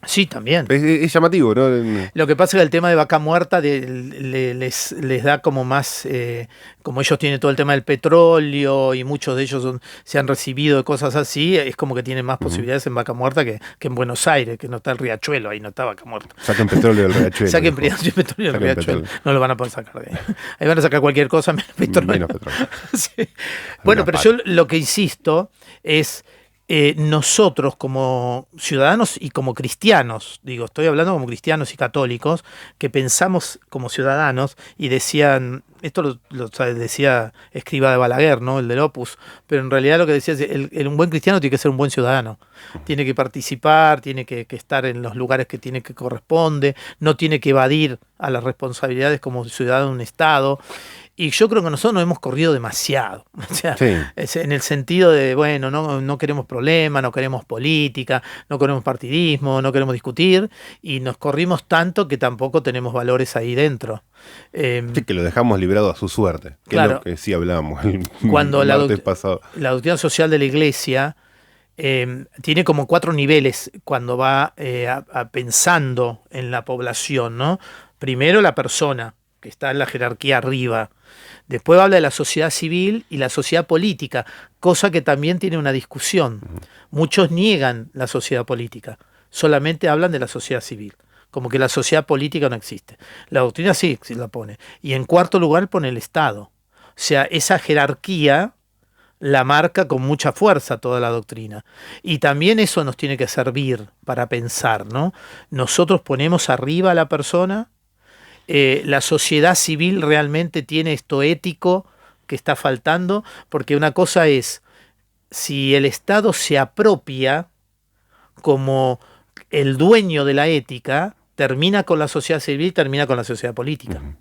Sí, también. Es llamativo, ¿no? Lo que pasa es que el tema de Vaca Muerta les da como más, como ellos tienen todo el tema del petróleo y muchos de ellos se han recibido de cosas así, es como que tienen más posibilidades en Vaca Muerta que en Buenos Aires, que no está el Riachuelo, ahí no está Vaca Muerta. Saquen petróleo del Riachuelo. Saquen petróleo del Riachuelo. No lo van a poder sacar de ahí. Ahí van a sacar cualquier cosa menos petróleo. Menos petróleo. Sí. Bueno, pero yo lo que insisto es... nosotros como ciudadanos y como cristianos, digo, estoy hablando como cristianos y católicos, que pensamos como ciudadanos y decían, esto lo decía Escrivá de Balaguer, ¿no? El del Opus, pero en realidad lo que decía es un buen cristiano tiene que ser un buen ciudadano, tiene que participar, tiene que estar en los lugares que tiene que corresponde, no tiene que evadir a las responsabilidades como ciudadano de un Estado. Y yo creo que nosotros nos hemos corrido demasiado. O sea, en el sentido de, bueno, no queremos problemas, no queremos política, no queremos partidismo, no queremos discutir, y nos corrimos tanto que tampoco tenemos valores ahí dentro. Sí, que lo dejamos librado a su suerte, que claro, es lo que sí hablábamos el martes pasado. La doctrina social de la Iglesia tiene como 4 niveles cuando va pensando en la población, ¿no? Primero la persona, que está en la jerarquía arriba. Después habla de la sociedad civil y la sociedad política, cosa que también tiene una discusión. Muchos niegan la sociedad política, solamente hablan de la sociedad civil, como que la sociedad política no existe. La doctrina sí la pone. Y en cuarto lugar pone el Estado. O sea, esa jerarquía la marca con mucha fuerza toda la doctrina. Y también eso nos tiene que servir para pensar, ¿no? Nosotros ponemos arriba a la persona. La sociedad civil realmente tiene esto ético que está faltando, porque una cosa es, si el Estado se apropia como el dueño de la ética, termina con la sociedad civil, termina con la sociedad política. Uh-huh.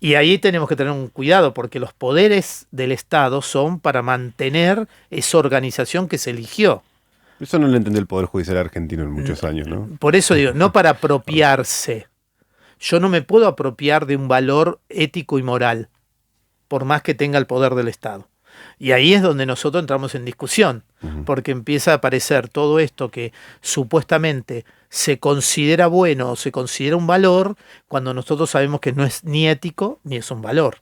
Y ahí tenemos que tener un cuidado, porque los poderes del Estado son para mantener esa organización que se eligió. Eso no lo entendió el Poder Judicial argentino en muchos años, ¿no? Por eso digo, no para apropiarse. Yo no me puedo apropiar de un valor ético y moral, por más que tenga el poder del Estado. Y ahí es donde nosotros entramos en discusión, porque empieza a aparecer todo esto que supuestamente se considera bueno o se considera un valor, cuando nosotros sabemos que no es ni ético ni es un valor.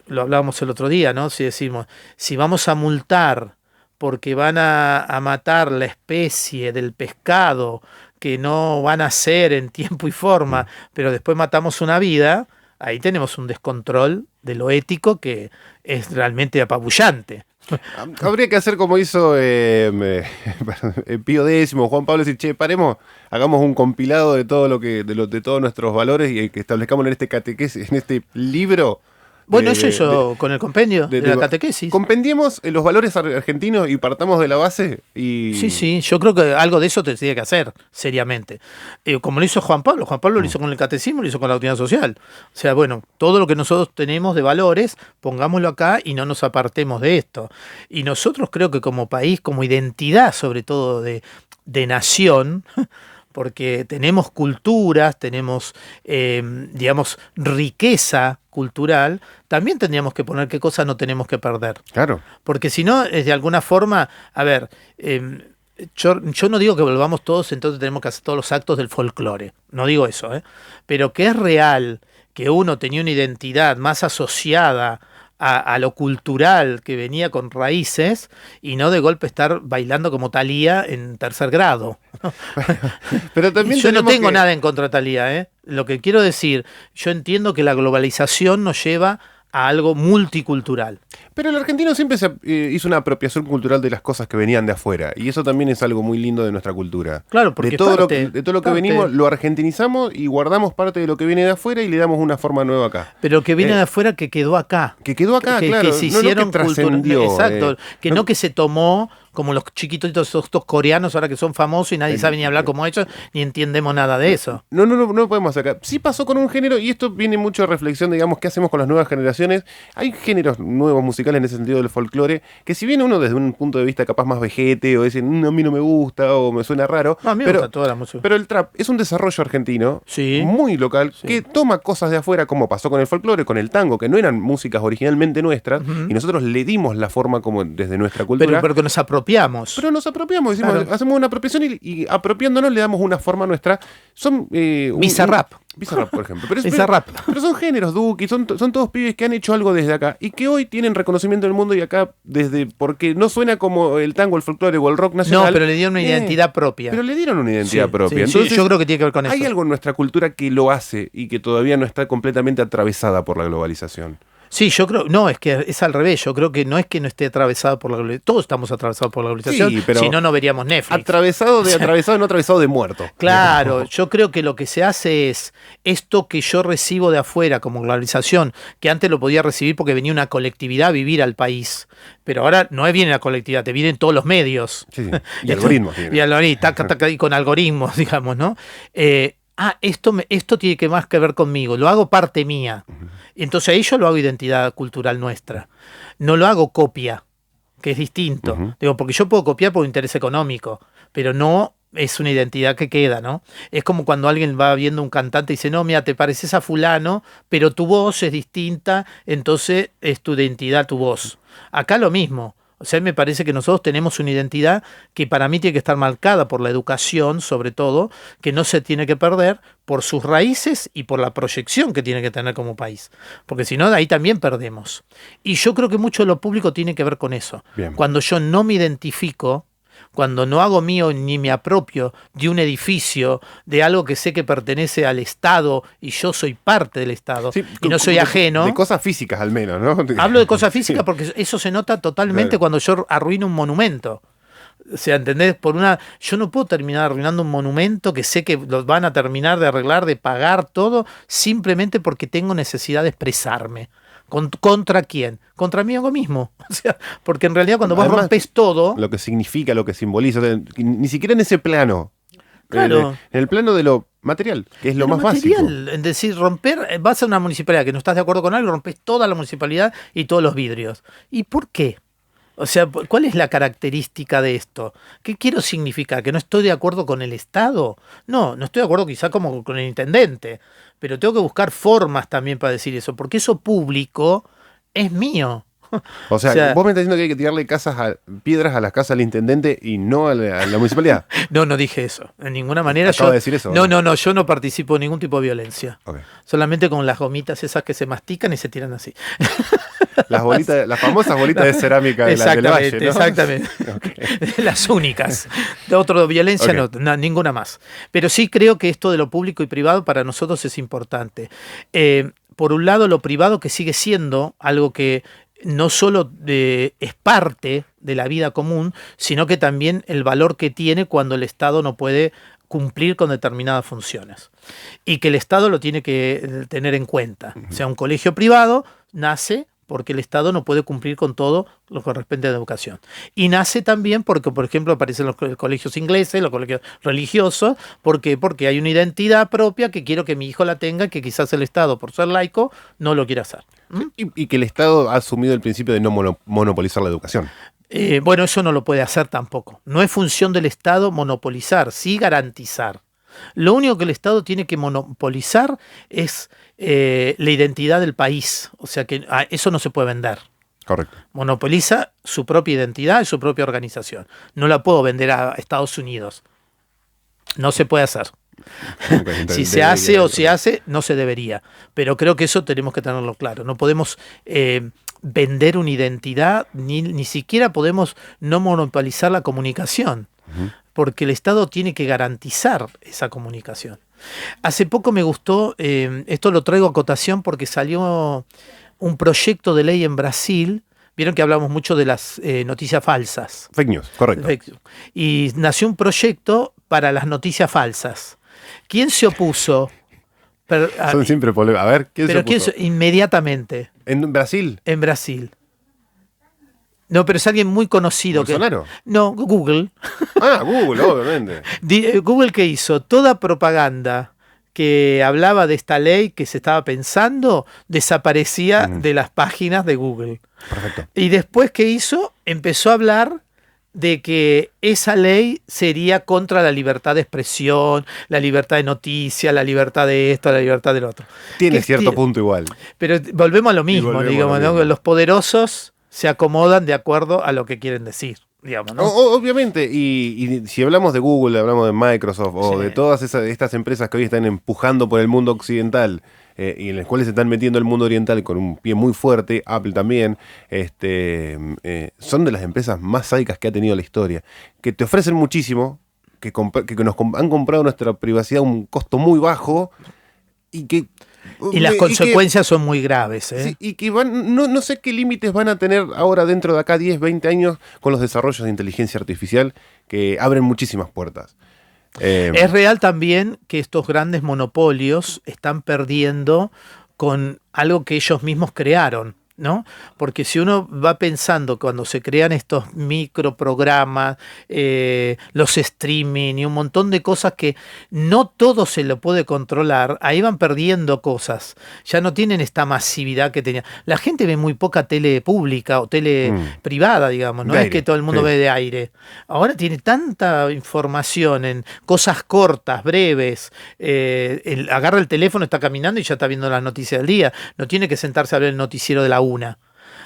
Lo hablábamos el otro día, ¿no? Si decimos, si vamos a multar porque van a matar la especie del pescado que no van a ser en tiempo y forma, pero después matamos una vida, ahí tenemos un descontrol de lo ético que es realmente apabullante. Habría que hacer como hizo Pío X, Juan Pablo, decir, che, paremos, hagamos un compilado de todo de todos nuestros valores y que establezcamos en este catequesis, en este libro. Bueno, eso hizo con el compendio de la catequesis. Compendiemos los valores argentinos y partamos de la base. Sí, yo creo que algo de eso te tiene que hacer, seriamente. Como lo hizo Juan Pablo lo hizo con el catecismo, lo hizo con la doctrina social. O sea, bueno, todo lo que nosotros tenemos de valores, pongámoslo acá y no nos apartemos de esto. Y nosotros creo que como país, como identidad sobre todo de nación, porque tenemos culturas, tenemos, digamos, riqueza cultural, también tendríamos que poner qué cosas no tenemos que perder. Claro. Porque si no, de alguna forma, a ver, yo no digo que volvamos todos, entonces tenemos que hacer todos los actos del folclore, no digo eso, pero que es real que uno tenía una identidad más asociada a lo cultural que venía con raíces y no de golpe estar bailando como Thalía en tercer grado. Pero también yo no tengo nada en contra de Thalía, Lo que quiero decir, yo entiendo que la globalización nos lleva a algo multicultural. Pero el argentino siempre hizo una apropiación cultural de las cosas que venían de afuera, y eso también es algo muy lindo de nuestra cultura. Claro, porque de todo lo que venimos, lo argentinizamos y guardamos parte de lo que viene de afuera y le damos una forma nueva acá. Pero que viene de afuera que quedó acá. Que quedó acá, claro. Que se hicieron que trascendió. Exacto. No que se tomó como los chiquititos estos coreanos ahora que son famosos y nadie sabe ni hablar como ellos, ni entendemos nada de eso. No podemos sacar. Sí pasó con un género, y esto viene mucho a reflexión, digamos, ¿qué hacemos con las nuevas generaciones? Hay géneros nuevos musicales en ese sentido del folclore, que si bien uno desde un punto de vista capaz más vejete, o dice, a mí no me gusta, o me suena raro, a mí me gusta toda la música. Pero el trap es un desarrollo argentino, muy local, que toma cosas de afuera, como pasó con el folclore, con el tango, que no eran músicas originalmente nuestras, y nosotros le dimos la forma como desde nuestra cultura. Pero que nos apropiamos. Pero nos apropiamos, decimos, claro. Hacemos una apropiación y apropiándonos le damos una forma nuestra. Son Bizarrap. Bizarrap, por ejemplo. Pero son géneros, Duki, son todos pibes que han hecho algo desde acá y que hoy tienen reconocimiento del mundo y acá porque no suena como el tango, el folclore o el rock nacional. No, pero le dieron una identidad propia. Pero le dieron una identidad propia. Entonces, yo creo que tiene que ver con eso. Hay algo en nuestra cultura que lo hace y que todavía no está completamente atravesada por la globalización. Sí, yo creo, no, es que es al revés, yo creo que no es que no esté atravesado por la globalización, todos estamos atravesados por la globalización, pero si no, no veríamos Netflix. Atravesado, no atravesado de muerto. Claro, yo creo que lo que se hace es esto que yo recibo de afuera como globalización, que antes lo podía recibir porque venía una colectividad a vivir al país, pero ahora no viene la colectividad, te vienen todos los medios. Sí, y algoritmos. Y con algoritmos, digamos, ¿no? Esto tiene que más que ver conmigo, lo hago parte mía. Entonces ahí yo lo hago identidad cultural nuestra. No lo hago copia, que es distinto. Digo, porque yo puedo copiar por interés económico, pero no es una identidad que queda, ¿no? Es como cuando alguien va viendo un cantante y dice, no, mira, te pareces a fulano, pero tu voz es distinta, entonces es tu identidad, tu voz. Acá lo mismo. O sea, me parece que nosotros tenemos una identidad que para mí tiene que estar marcada por la educación, sobre todo, que no se tiene que perder por sus raíces y por la proyección que tiene que tener como país. Porque si no, de ahí también perdemos. Y yo creo que mucho de lo público tiene que ver con eso. Bien. Cuando yo no me identifico, cuando no hago mío ni me apropio de un edificio, de algo que sé que pertenece al Estado y yo soy parte del Estado, y no soy ajeno. De cosas físicas al menos, ¿no? Hablo de cosas físicas porque eso se nota totalmente cuando yo arruino un monumento. O sea, ¿entendés? Yo no puedo terminar arruinando un monumento que sé que los van a terminar de arreglar, de pagar todo, simplemente porque tengo necesidad de expresarme. ¿Contra quién? Contra mí mismo. O sea, porque en realidad cuando vos rompes todo... Lo que significa, lo que simboliza, o sea, ni siquiera en ese plano. Claro. En el plano de lo material, que es lo más básico. Es decir, vas a una municipalidad que no estás de acuerdo con algo, rompes toda la municipalidad y todos los vidrios. ¿Y por qué? O sea, ¿cuál es la característica de esto? ¿Qué quiero significar? ¿Que no estoy de acuerdo con el Estado? No estoy de acuerdo quizá como con el intendente, pero tengo que buscar formas también para decir eso, porque eso público es mío. O sea, vos me estás diciendo que hay que tirarle piedras a las casas del intendente y no a la municipalidad. No, no dije eso. En ninguna manera. Acabo de decir eso. No, yo no participo en ningún tipo de violencia. Okay. Solamente con las gomitas esas que se mastican y se tiran así. Las famosas bolitas de cerámica de la del Valle, ¿no? Exactamente. Okay. Las únicas. De otra violencia no, ninguna más. Pero sí creo que esto de lo público y privado para nosotros es importante. Por un lado, lo privado, que sigue siendo algo que no solo es parte de la vida común, sino que también el valor que tiene cuando el Estado no puede cumplir con determinadas funciones. Y que el Estado lo tiene que tener en cuenta. O sea, un colegio privado nace porque el Estado no puede cumplir con todo lo que corresponde a la educación. Y nace también porque, por ejemplo, aparecen los colegios ingleses, los colegios religiosos. ¿Por qué? Porque hay una identidad propia que quiero que mi hijo la tenga, que quizás el Estado, por ser laico, no lo quiere hacer. Y que el Estado ha asumido el principio de no monopolizar la educación. Bueno, eso no lo puede hacer tampoco. No es función del Estado monopolizar, sí garantizar. Lo único que el Estado tiene que monopolizar es la identidad del país. O sea que eso no se puede vender. Correcto. Monopoliza su propia identidad y su propia organización. No la puedo vender a Estados Unidos. No se puede hacer. Okay, si se hace o se hace, no se debería. Pero creo que eso tenemos que tenerlo claro. No podemos vender una identidad, ni siquiera podemos no monopolizar la comunicación. Porque el Estado tiene que garantizar esa comunicación. Hace poco me gustó, esto lo traigo a cotación porque salió un proyecto de ley en Brasil. Vieron que hablamos mucho de las noticias falsas. Fake news, correcto. Y nació un proyecto para las noticias falsas. ¿Quién se opuso? Son siempre polémicas. A ver, ¿quién se opuso? Inmediatamente. ¿En Brasil? En Brasil. No, pero es alguien muy conocido. ¿Bolsonaro? No, Google. Ah, Google, obviamente. Google, ¿qué hizo? Toda propaganda que hablaba de esta ley que se estaba pensando desaparecía de las páginas de Google. Perfecto. Y después, ¿qué hizo? Empezó a hablar de que esa ley sería contra la libertad de expresión, la libertad de noticia, la libertad de esto, la libertad del otro. Tiene cierto punto igual. Pero volvemos a lo mismo, digamos, ¿no? Los poderosos se acomodan de acuerdo a lo que quieren decir, digamos, ¿no? Obviamente, y si hablamos de Google, hablamos de Microsoft o de todas estas empresas que hoy están empujando por el mundo occidental y en las cuales se están metiendo el mundo oriental con un pie muy fuerte, Apple también, son de las empresas más sádicas que ha tenido la historia, que te ofrecen muchísimo, que nos han comprado nuestra privacidad a un costo muy bajo y las consecuencias son muy graves. Sí, y que no sé qué límites van a tener ahora dentro de acá 10, 20 años con los desarrollos de inteligencia artificial que abren muchísimas puertas. Es real también que estos grandes monopolios están perdiendo con algo que ellos mismos crearon, ¿no? Porque si uno va pensando cuando se crean estos microprogramas, los streaming y un montón de cosas que no todo se lo puede controlar, ahí van perdiendo cosas. Ya no tienen esta masividad que tenía. La gente ve muy poca tele pública o tele privada, digamos, no es que todo el mundo ve de aire. Ahora tiene tanta información en cosas cortas, breves. Agarra el teléfono, está caminando y ya está viendo las noticias del día. No tiene que sentarse a ver el noticiero de la una.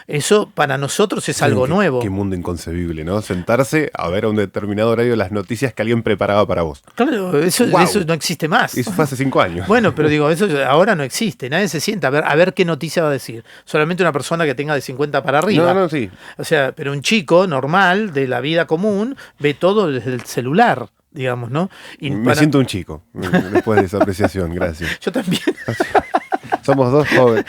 Eso para nosotros es algo nuevo. Qué mundo inconcebible, ¿no? Sentarse a ver a un determinado horario las noticias que alguien preparaba para vos. Claro, eso no existe más. Eso fue hace 5 años. Bueno, pero digo, eso ahora no existe. Nadie se sienta a ver qué noticia va a decir. Solamente una persona que tenga de 50 para arriba. No, sí. O sea, pero un chico normal, de la vida común, ve todo desde el celular, digamos, ¿no? Y me siento un chico después de esa apreciación, gracias. Yo también. Somos dos jóvenes.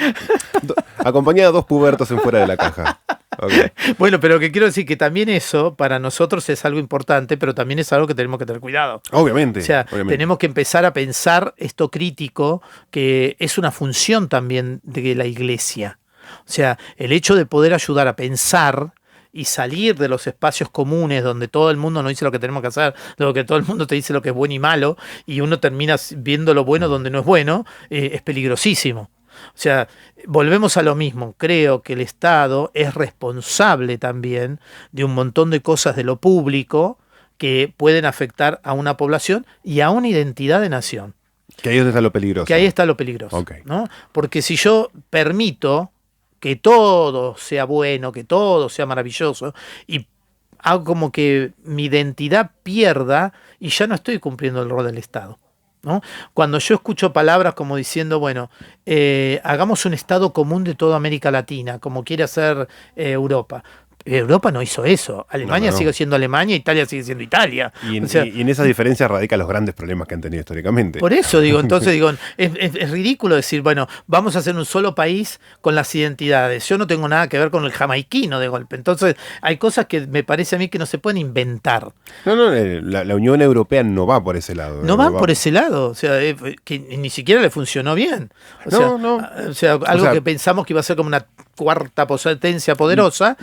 Acompañados de 2 pubertos en fuera de la caja. Okay. Bueno, pero que quiero decir que también eso para nosotros es algo importante, pero también es algo que tenemos que tener cuidado. Obviamente. O sea, tenemos que empezar a pensar esto crítico, que es una función también de la iglesia. O sea, el hecho de poder ayudar a pensar y salir de los espacios comunes donde todo el mundo nos dice lo que tenemos que hacer, lo que todo el mundo te dice lo que es bueno y malo, y uno termina viendo lo bueno donde no es bueno, es peligrosísimo. O sea, volvemos a lo mismo. Creo que el Estado es responsable también de un montón de cosas de lo público que pueden afectar a una población y a una identidad de nación. Que ahí está lo peligroso. Que ahí está lo peligroso. Okay. ¿No? Porque si yo permito que todo sea bueno, que todo sea maravilloso, y hago como que mi identidad pierda y ya no estoy cumpliendo el rol del Estado, ¿no? Cuando yo escucho palabras como diciendo, bueno, hagamos un Estado común de toda América Latina, como quiere hacer Europa. Europa no hizo eso. Alemania sigue siendo Alemania, Italia sigue siendo Italia. Y en esa diferencia radican los grandes problemas que han tenido históricamente. Por eso digo, entonces digo, es ridículo decir, bueno, vamos a hacer un solo país con las identidades. Yo no tengo nada que ver con el jamaiquino de golpe. Entonces hay cosas que me parece a mí que no se pueden inventar. No, la Unión Europea no va por ese lado. No va por ese lado. O sea, que ni siquiera le funcionó bien. O sea, algo que pensamos que iba a ser como una cuarta potencia poderosa.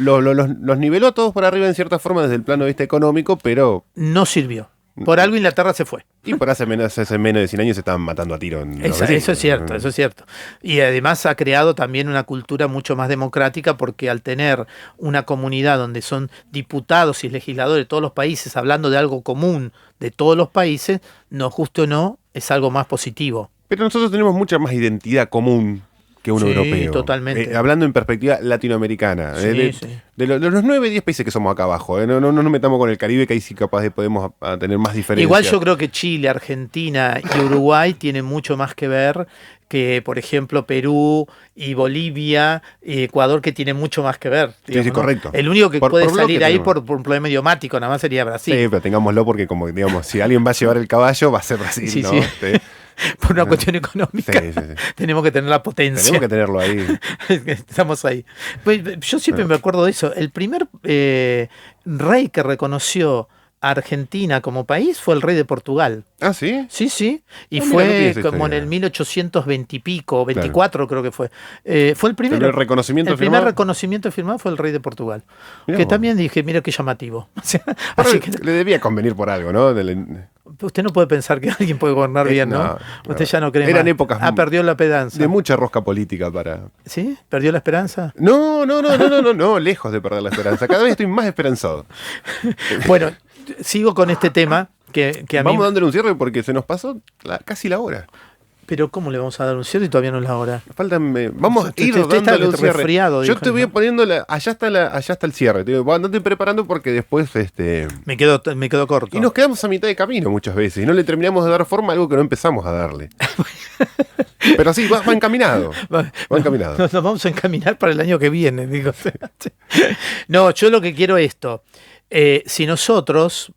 Los niveló a todos por arriba en cierta forma desde el plano de vista económico, pero... No sirvió. Por algo Inglaterra se fue. Y por hace menos de 100 años se estaban matando a tiro. Eso es cierto, eso es cierto. Y además ha creado también una cultura mucho más democrática porque al tener una comunidad donde son diputados y legisladores de todos los países hablando de algo común de todos los países, nos guste o no, es algo más positivo. Pero nosotros tenemos mucha más identidad común que un europeo. Totalmente. Hablando en perspectiva latinoamericana. De los 9, 10 países que somos acá abajo. No nos metamos con el Caribe, que ahí sí capaz podemos tener más diferencias. Igual yo creo que Chile, Argentina y Uruguay tienen mucho más que ver que, por ejemplo, Perú y Bolivia y Ecuador, que tienen mucho más que ver. Digamos, sí, ¿no? Correcto. El único que puede salir ahí por un problema idiomático, nada más sería Brasil. Sí, pero tengámoslo porque, como digamos, si alguien va a llevar el caballo, va a ser Brasil, sí, ¿no? Sí. Por una cuestión económica, tenemos que tener la potencia. Tenemos que tenerlo ahí. Estamos ahí. Pues, yo siempre me acuerdo de eso. El primer rey que reconoció a Argentina como país fue el rey de Portugal. ¿Ah, sí? Sí. Y fue como en el 1820 y pico, 24 creo que fue. Fue el primero. El reconocimiento el primer reconocimiento firmado fue el rey de Portugal. Mirá que vos. También dije, mira qué llamativo. Así que le debía convenir por algo, ¿no? Usted no puede pensar que alguien puede gobernar bien, ¿no? Usted ya no cree Eran más. épocas perdió la esperanza. De mucha rosca política para... ¿Sí? ¿Perdió la esperanza? No, lejos de perder la esperanza. Cada vez estoy más esperanzado. Bueno, sigo con este tema que a mí... Vamos dándole un cierre porque se nos pasó casi la hora. Pero ¿cómo le vamos a dar un cierre y todavía no es la hora? Vamos a ir dándole un cierre. Resfriado, yo te voy poniendo allá está el cierre. Andate preparando porque después me quedo corto. Y nos quedamos a mitad de camino muchas veces y no le terminamos de dar forma a algo que no empezamos a darle. Pero sí, va encaminado. Va encaminado. Nos vamos a encaminar para el año que viene, digo. No, yo lo que quiero es esto. Si nosotros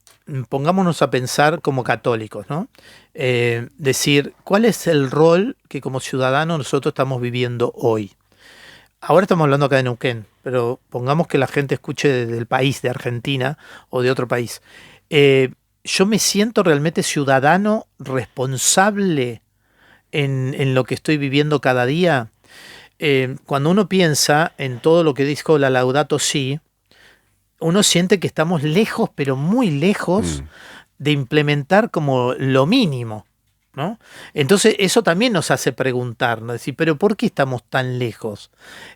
pongámonos a pensar como católicos, ¿no? Decir, ¿cuál es el rol que como ciudadanos nosotros estamos viviendo hoy? Ahora estamos hablando acá de Neuquén, pero pongamos que la gente escuche del país, de Argentina o de otro país. Yo me siento realmente ciudadano responsable en lo que estoy viviendo cada día. Cuando uno piensa en todo lo que dijo la Laudato Si, uno siente que estamos lejos, pero muy lejos de implementar como lo mínimo, ¿no? Entonces eso también nos hace preguntar, ¿no? Decir, ¿pero por qué estamos tan lejos?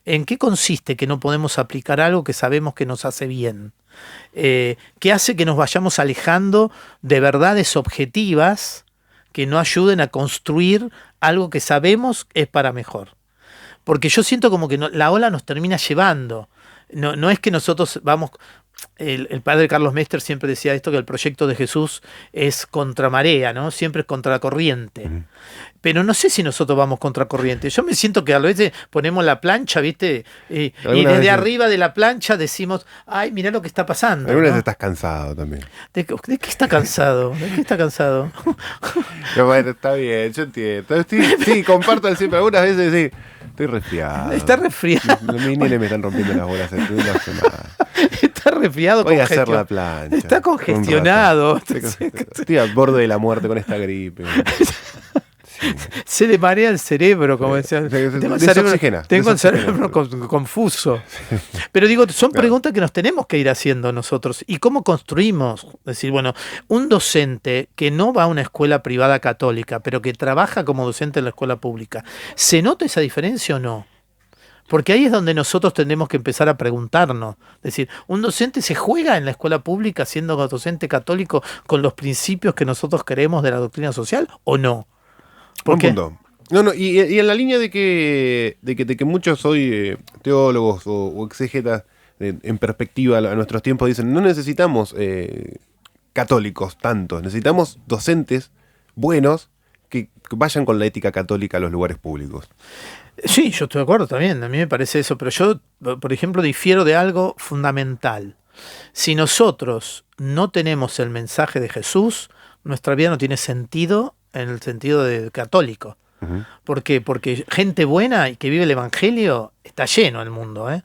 ¿En qué consiste que no podemos aplicar algo que sabemos que nos hace bien? ¿Qué hace que nos vayamos alejando de verdades objetivas que no ayuden a construir algo que sabemos es para mejor? Porque yo siento como que la ola nos termina llevando. No es que nosotros vamos... El padre Carlos Mester siempre decía esto, que el proyecto de Jesús es contra marea, ¿no? Siempre es contra corriente. Pero no sé si nosotros vamos contra corriente. Yo me siento que a veces ponemos la plancha, ¿viste? Y desde arriba de la plancha decimos, ay, mirá lo que está pasando. Algunas ¿no? estás cansado también. ¿De qué está cansado? ¿De qué está cansado? Bueno, está bien, yo entiendo. Sí, comparto siempre. Algunas veces sí. Estoy resfriado. Está resfriado. Mis nenes me están rompiendo las bolas. No hace nada. Está resfriado. Voy a hacer la plancha. Está congestionado. Estoy al borde de la muerte con esta gripe. Sí. Se le marea el cerebro, como decía. Tengo el cerebro confuso. Pero digo, son preguntas que nos tenemos que ir haciendo nosotros. ¿Y cómo construimos? Es decir, bueno, un docente que no va a una escuela privada católica, pero que trabaja como docente en la escuela pública, ¿se nota esa diferencia o no? Porque ahí es donde nosotros tenemos que empezar a preguntarnos. Es decir, ¿un docente se juega en la escuela pública siendo docente católico con los principios que nosotros queremos de la doctrina social o no? Buen punto. No, y en la línea de que muchos hoy teólogos o exégetas en perspectiva a nuestros tiempos dicen, no necesitamos católicos tantos, necesitamos docentes buenos que vayan con la ética católica a los lugares públicos. Sí, yo estoy de acuerdo también, a mí me parece eso, pero yo, por ejemplo, difiero de algo fundamental. Si nosotros no tenemos el mensaje de Jesús, nuestra vida no tiene sentido en el sentido de católico. Uh-huh. ¿Por qué? Porque gente buena y que vive el Evangelio está lleno el mundo, ¿eh?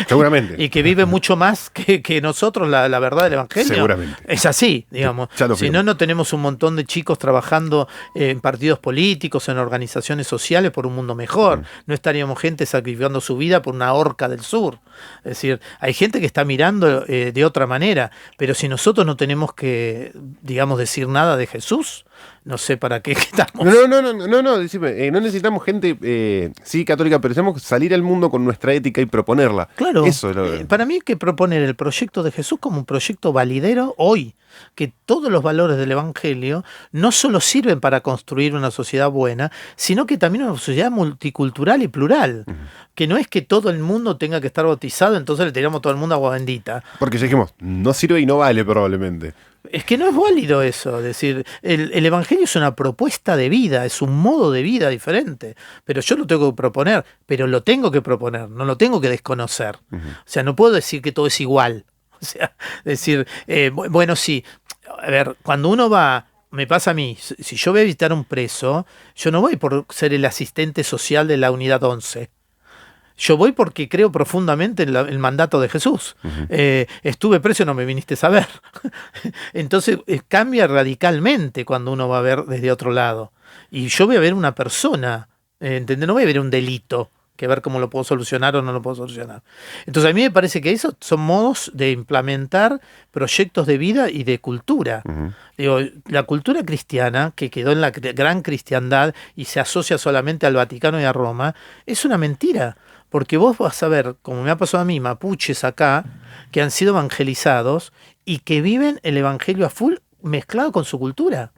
Seguramente. Y que vive mucho más que nosotros la verdad del Evangelio. Seguramente. Es así, digamos. Si no tenemos un montón de chicos trabajando en partidos políticos, en organizaciones sociales por un mundo mejor. No estaríamos gente sacrificando su vida por una horca del sur. Es decir, hay gente que está mirando de otra manera, pero si nosotros no tenemos que, digamos, decir nada de Jesús, no sé para qué estamos. No, decime, no necesitamos gente, sí, católica, pero necesitamos salir al mundo con nuestra ética y proponerla. Claro, eso es para mí hay que proponer el proyecto de Jesús como un proyecto validero hoy, que todos los valores del Evangelio no solo sirven para construir una sociedad buena, sino que también una sociedad multicultural y plural. Uh-huh. Que no es que todo el mundo tenga que estar bautizado, entonces le tiramos a todo el mundo agua bendita. Porque ya dijimos, no sirve y no vale probablemente. Es que no es válido eso, es decir, el Evangelio es una propuesta de vida, es un modo de vida diferente, pero yo lo tengo que proponer, pero lo tengo que proponer, no lo tengo que desconocer. Uh-huh. O sea, no puedo decir que todo es igual. O sea, decir, bueno, sí, a ver, cuando uno va, me pasa a mí, si yo voy a visitar a un preso, yo no voy por ser el asistente social de la unidad 11. Yo voy porque creo profundamente en el mandato de Jesús. Uh-huh. Estuve preso y no me viniste a ver. Entonces cambia radicalmente cuando uno va a ver desde otro lado. Y yo voy a ver una persona, ¿entendés? No voy a ver un delito, que ver cómo lo puedo solucionar o no lo puedo solucionar. Entonces a mí me parece que esos son modos de implementar proyectos de vida y de cultura. Uh-huh. Digo, la cultura cristiana, que quedó en la gran cristiandad y se asocia solamente al Vaticano y a Roma, es una mentira. Porque vos vas a ver, como me ha pasado a mí, mapuches acá, que han sido evangelizados y que viven el evangelio a full mezclado con su cultura.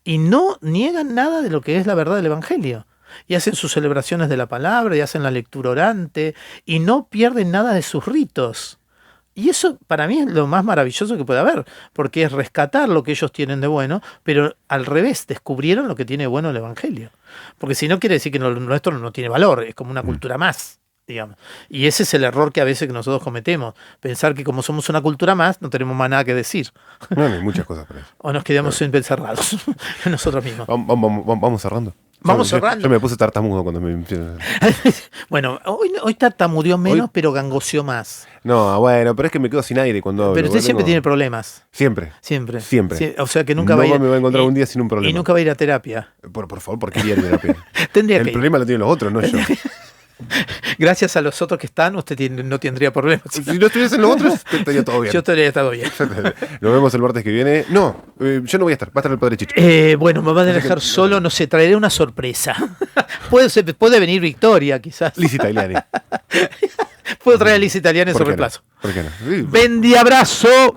Y no niegan nada de lo que es la verdad del evangelio. Y hacen sus celebraciones de la palabra, y hacen la lectura orante, y no pierden nada de sus ritos. Y eso para mí es lo más maravilloso que puede haber, porque es rescatar lo que ellos tienen de bueno, pero al revés, descubrieron lo que tiene de bueno el evangelio. Porque si no quiere decir que lo nuestro no tiene valor, es como una cultura más. Digamos. Y ese es el error que a veces que nosotros cometemos, pensar que como somos una cultura más no tenemos más nada que decir. No hay muchas cosas para eso. O nos quedamos siempre encerrados nosotros mismos. Vamos cerrando. Vamos cerrando. Yo me puse tartamudo cuando me... Bueno, hoy tartamudeó menos, pero gangoseó más. No, bueno, pero es que me quedo sin aire cuando hablo. Pero usted siempre tiene problemas. Siempre. Sí, o sea que nunca va a ir... me va a encontrar un día sin un problema. Y nunca va a ir a terapia. Por favor, ¿por qué iría a terapia? El problema lo tienen los otros, no yo. Gracias a los otros que están, usted no tendría problemas. Si no estuviesen los otros, estaría todo bien. Yo estaría estado bien. Nos vemos el martes que viene. No, yo no voy a estar. Va a estar el padre Chicho. Bueno, me van a dejar solo, no sé, traeré una sorpresa. Puede venir Victoria, quizás. Liz Italiani. Puedo traer a Liz Italiani sobre el plazo. ¿Por qué no? Bendiabrazo.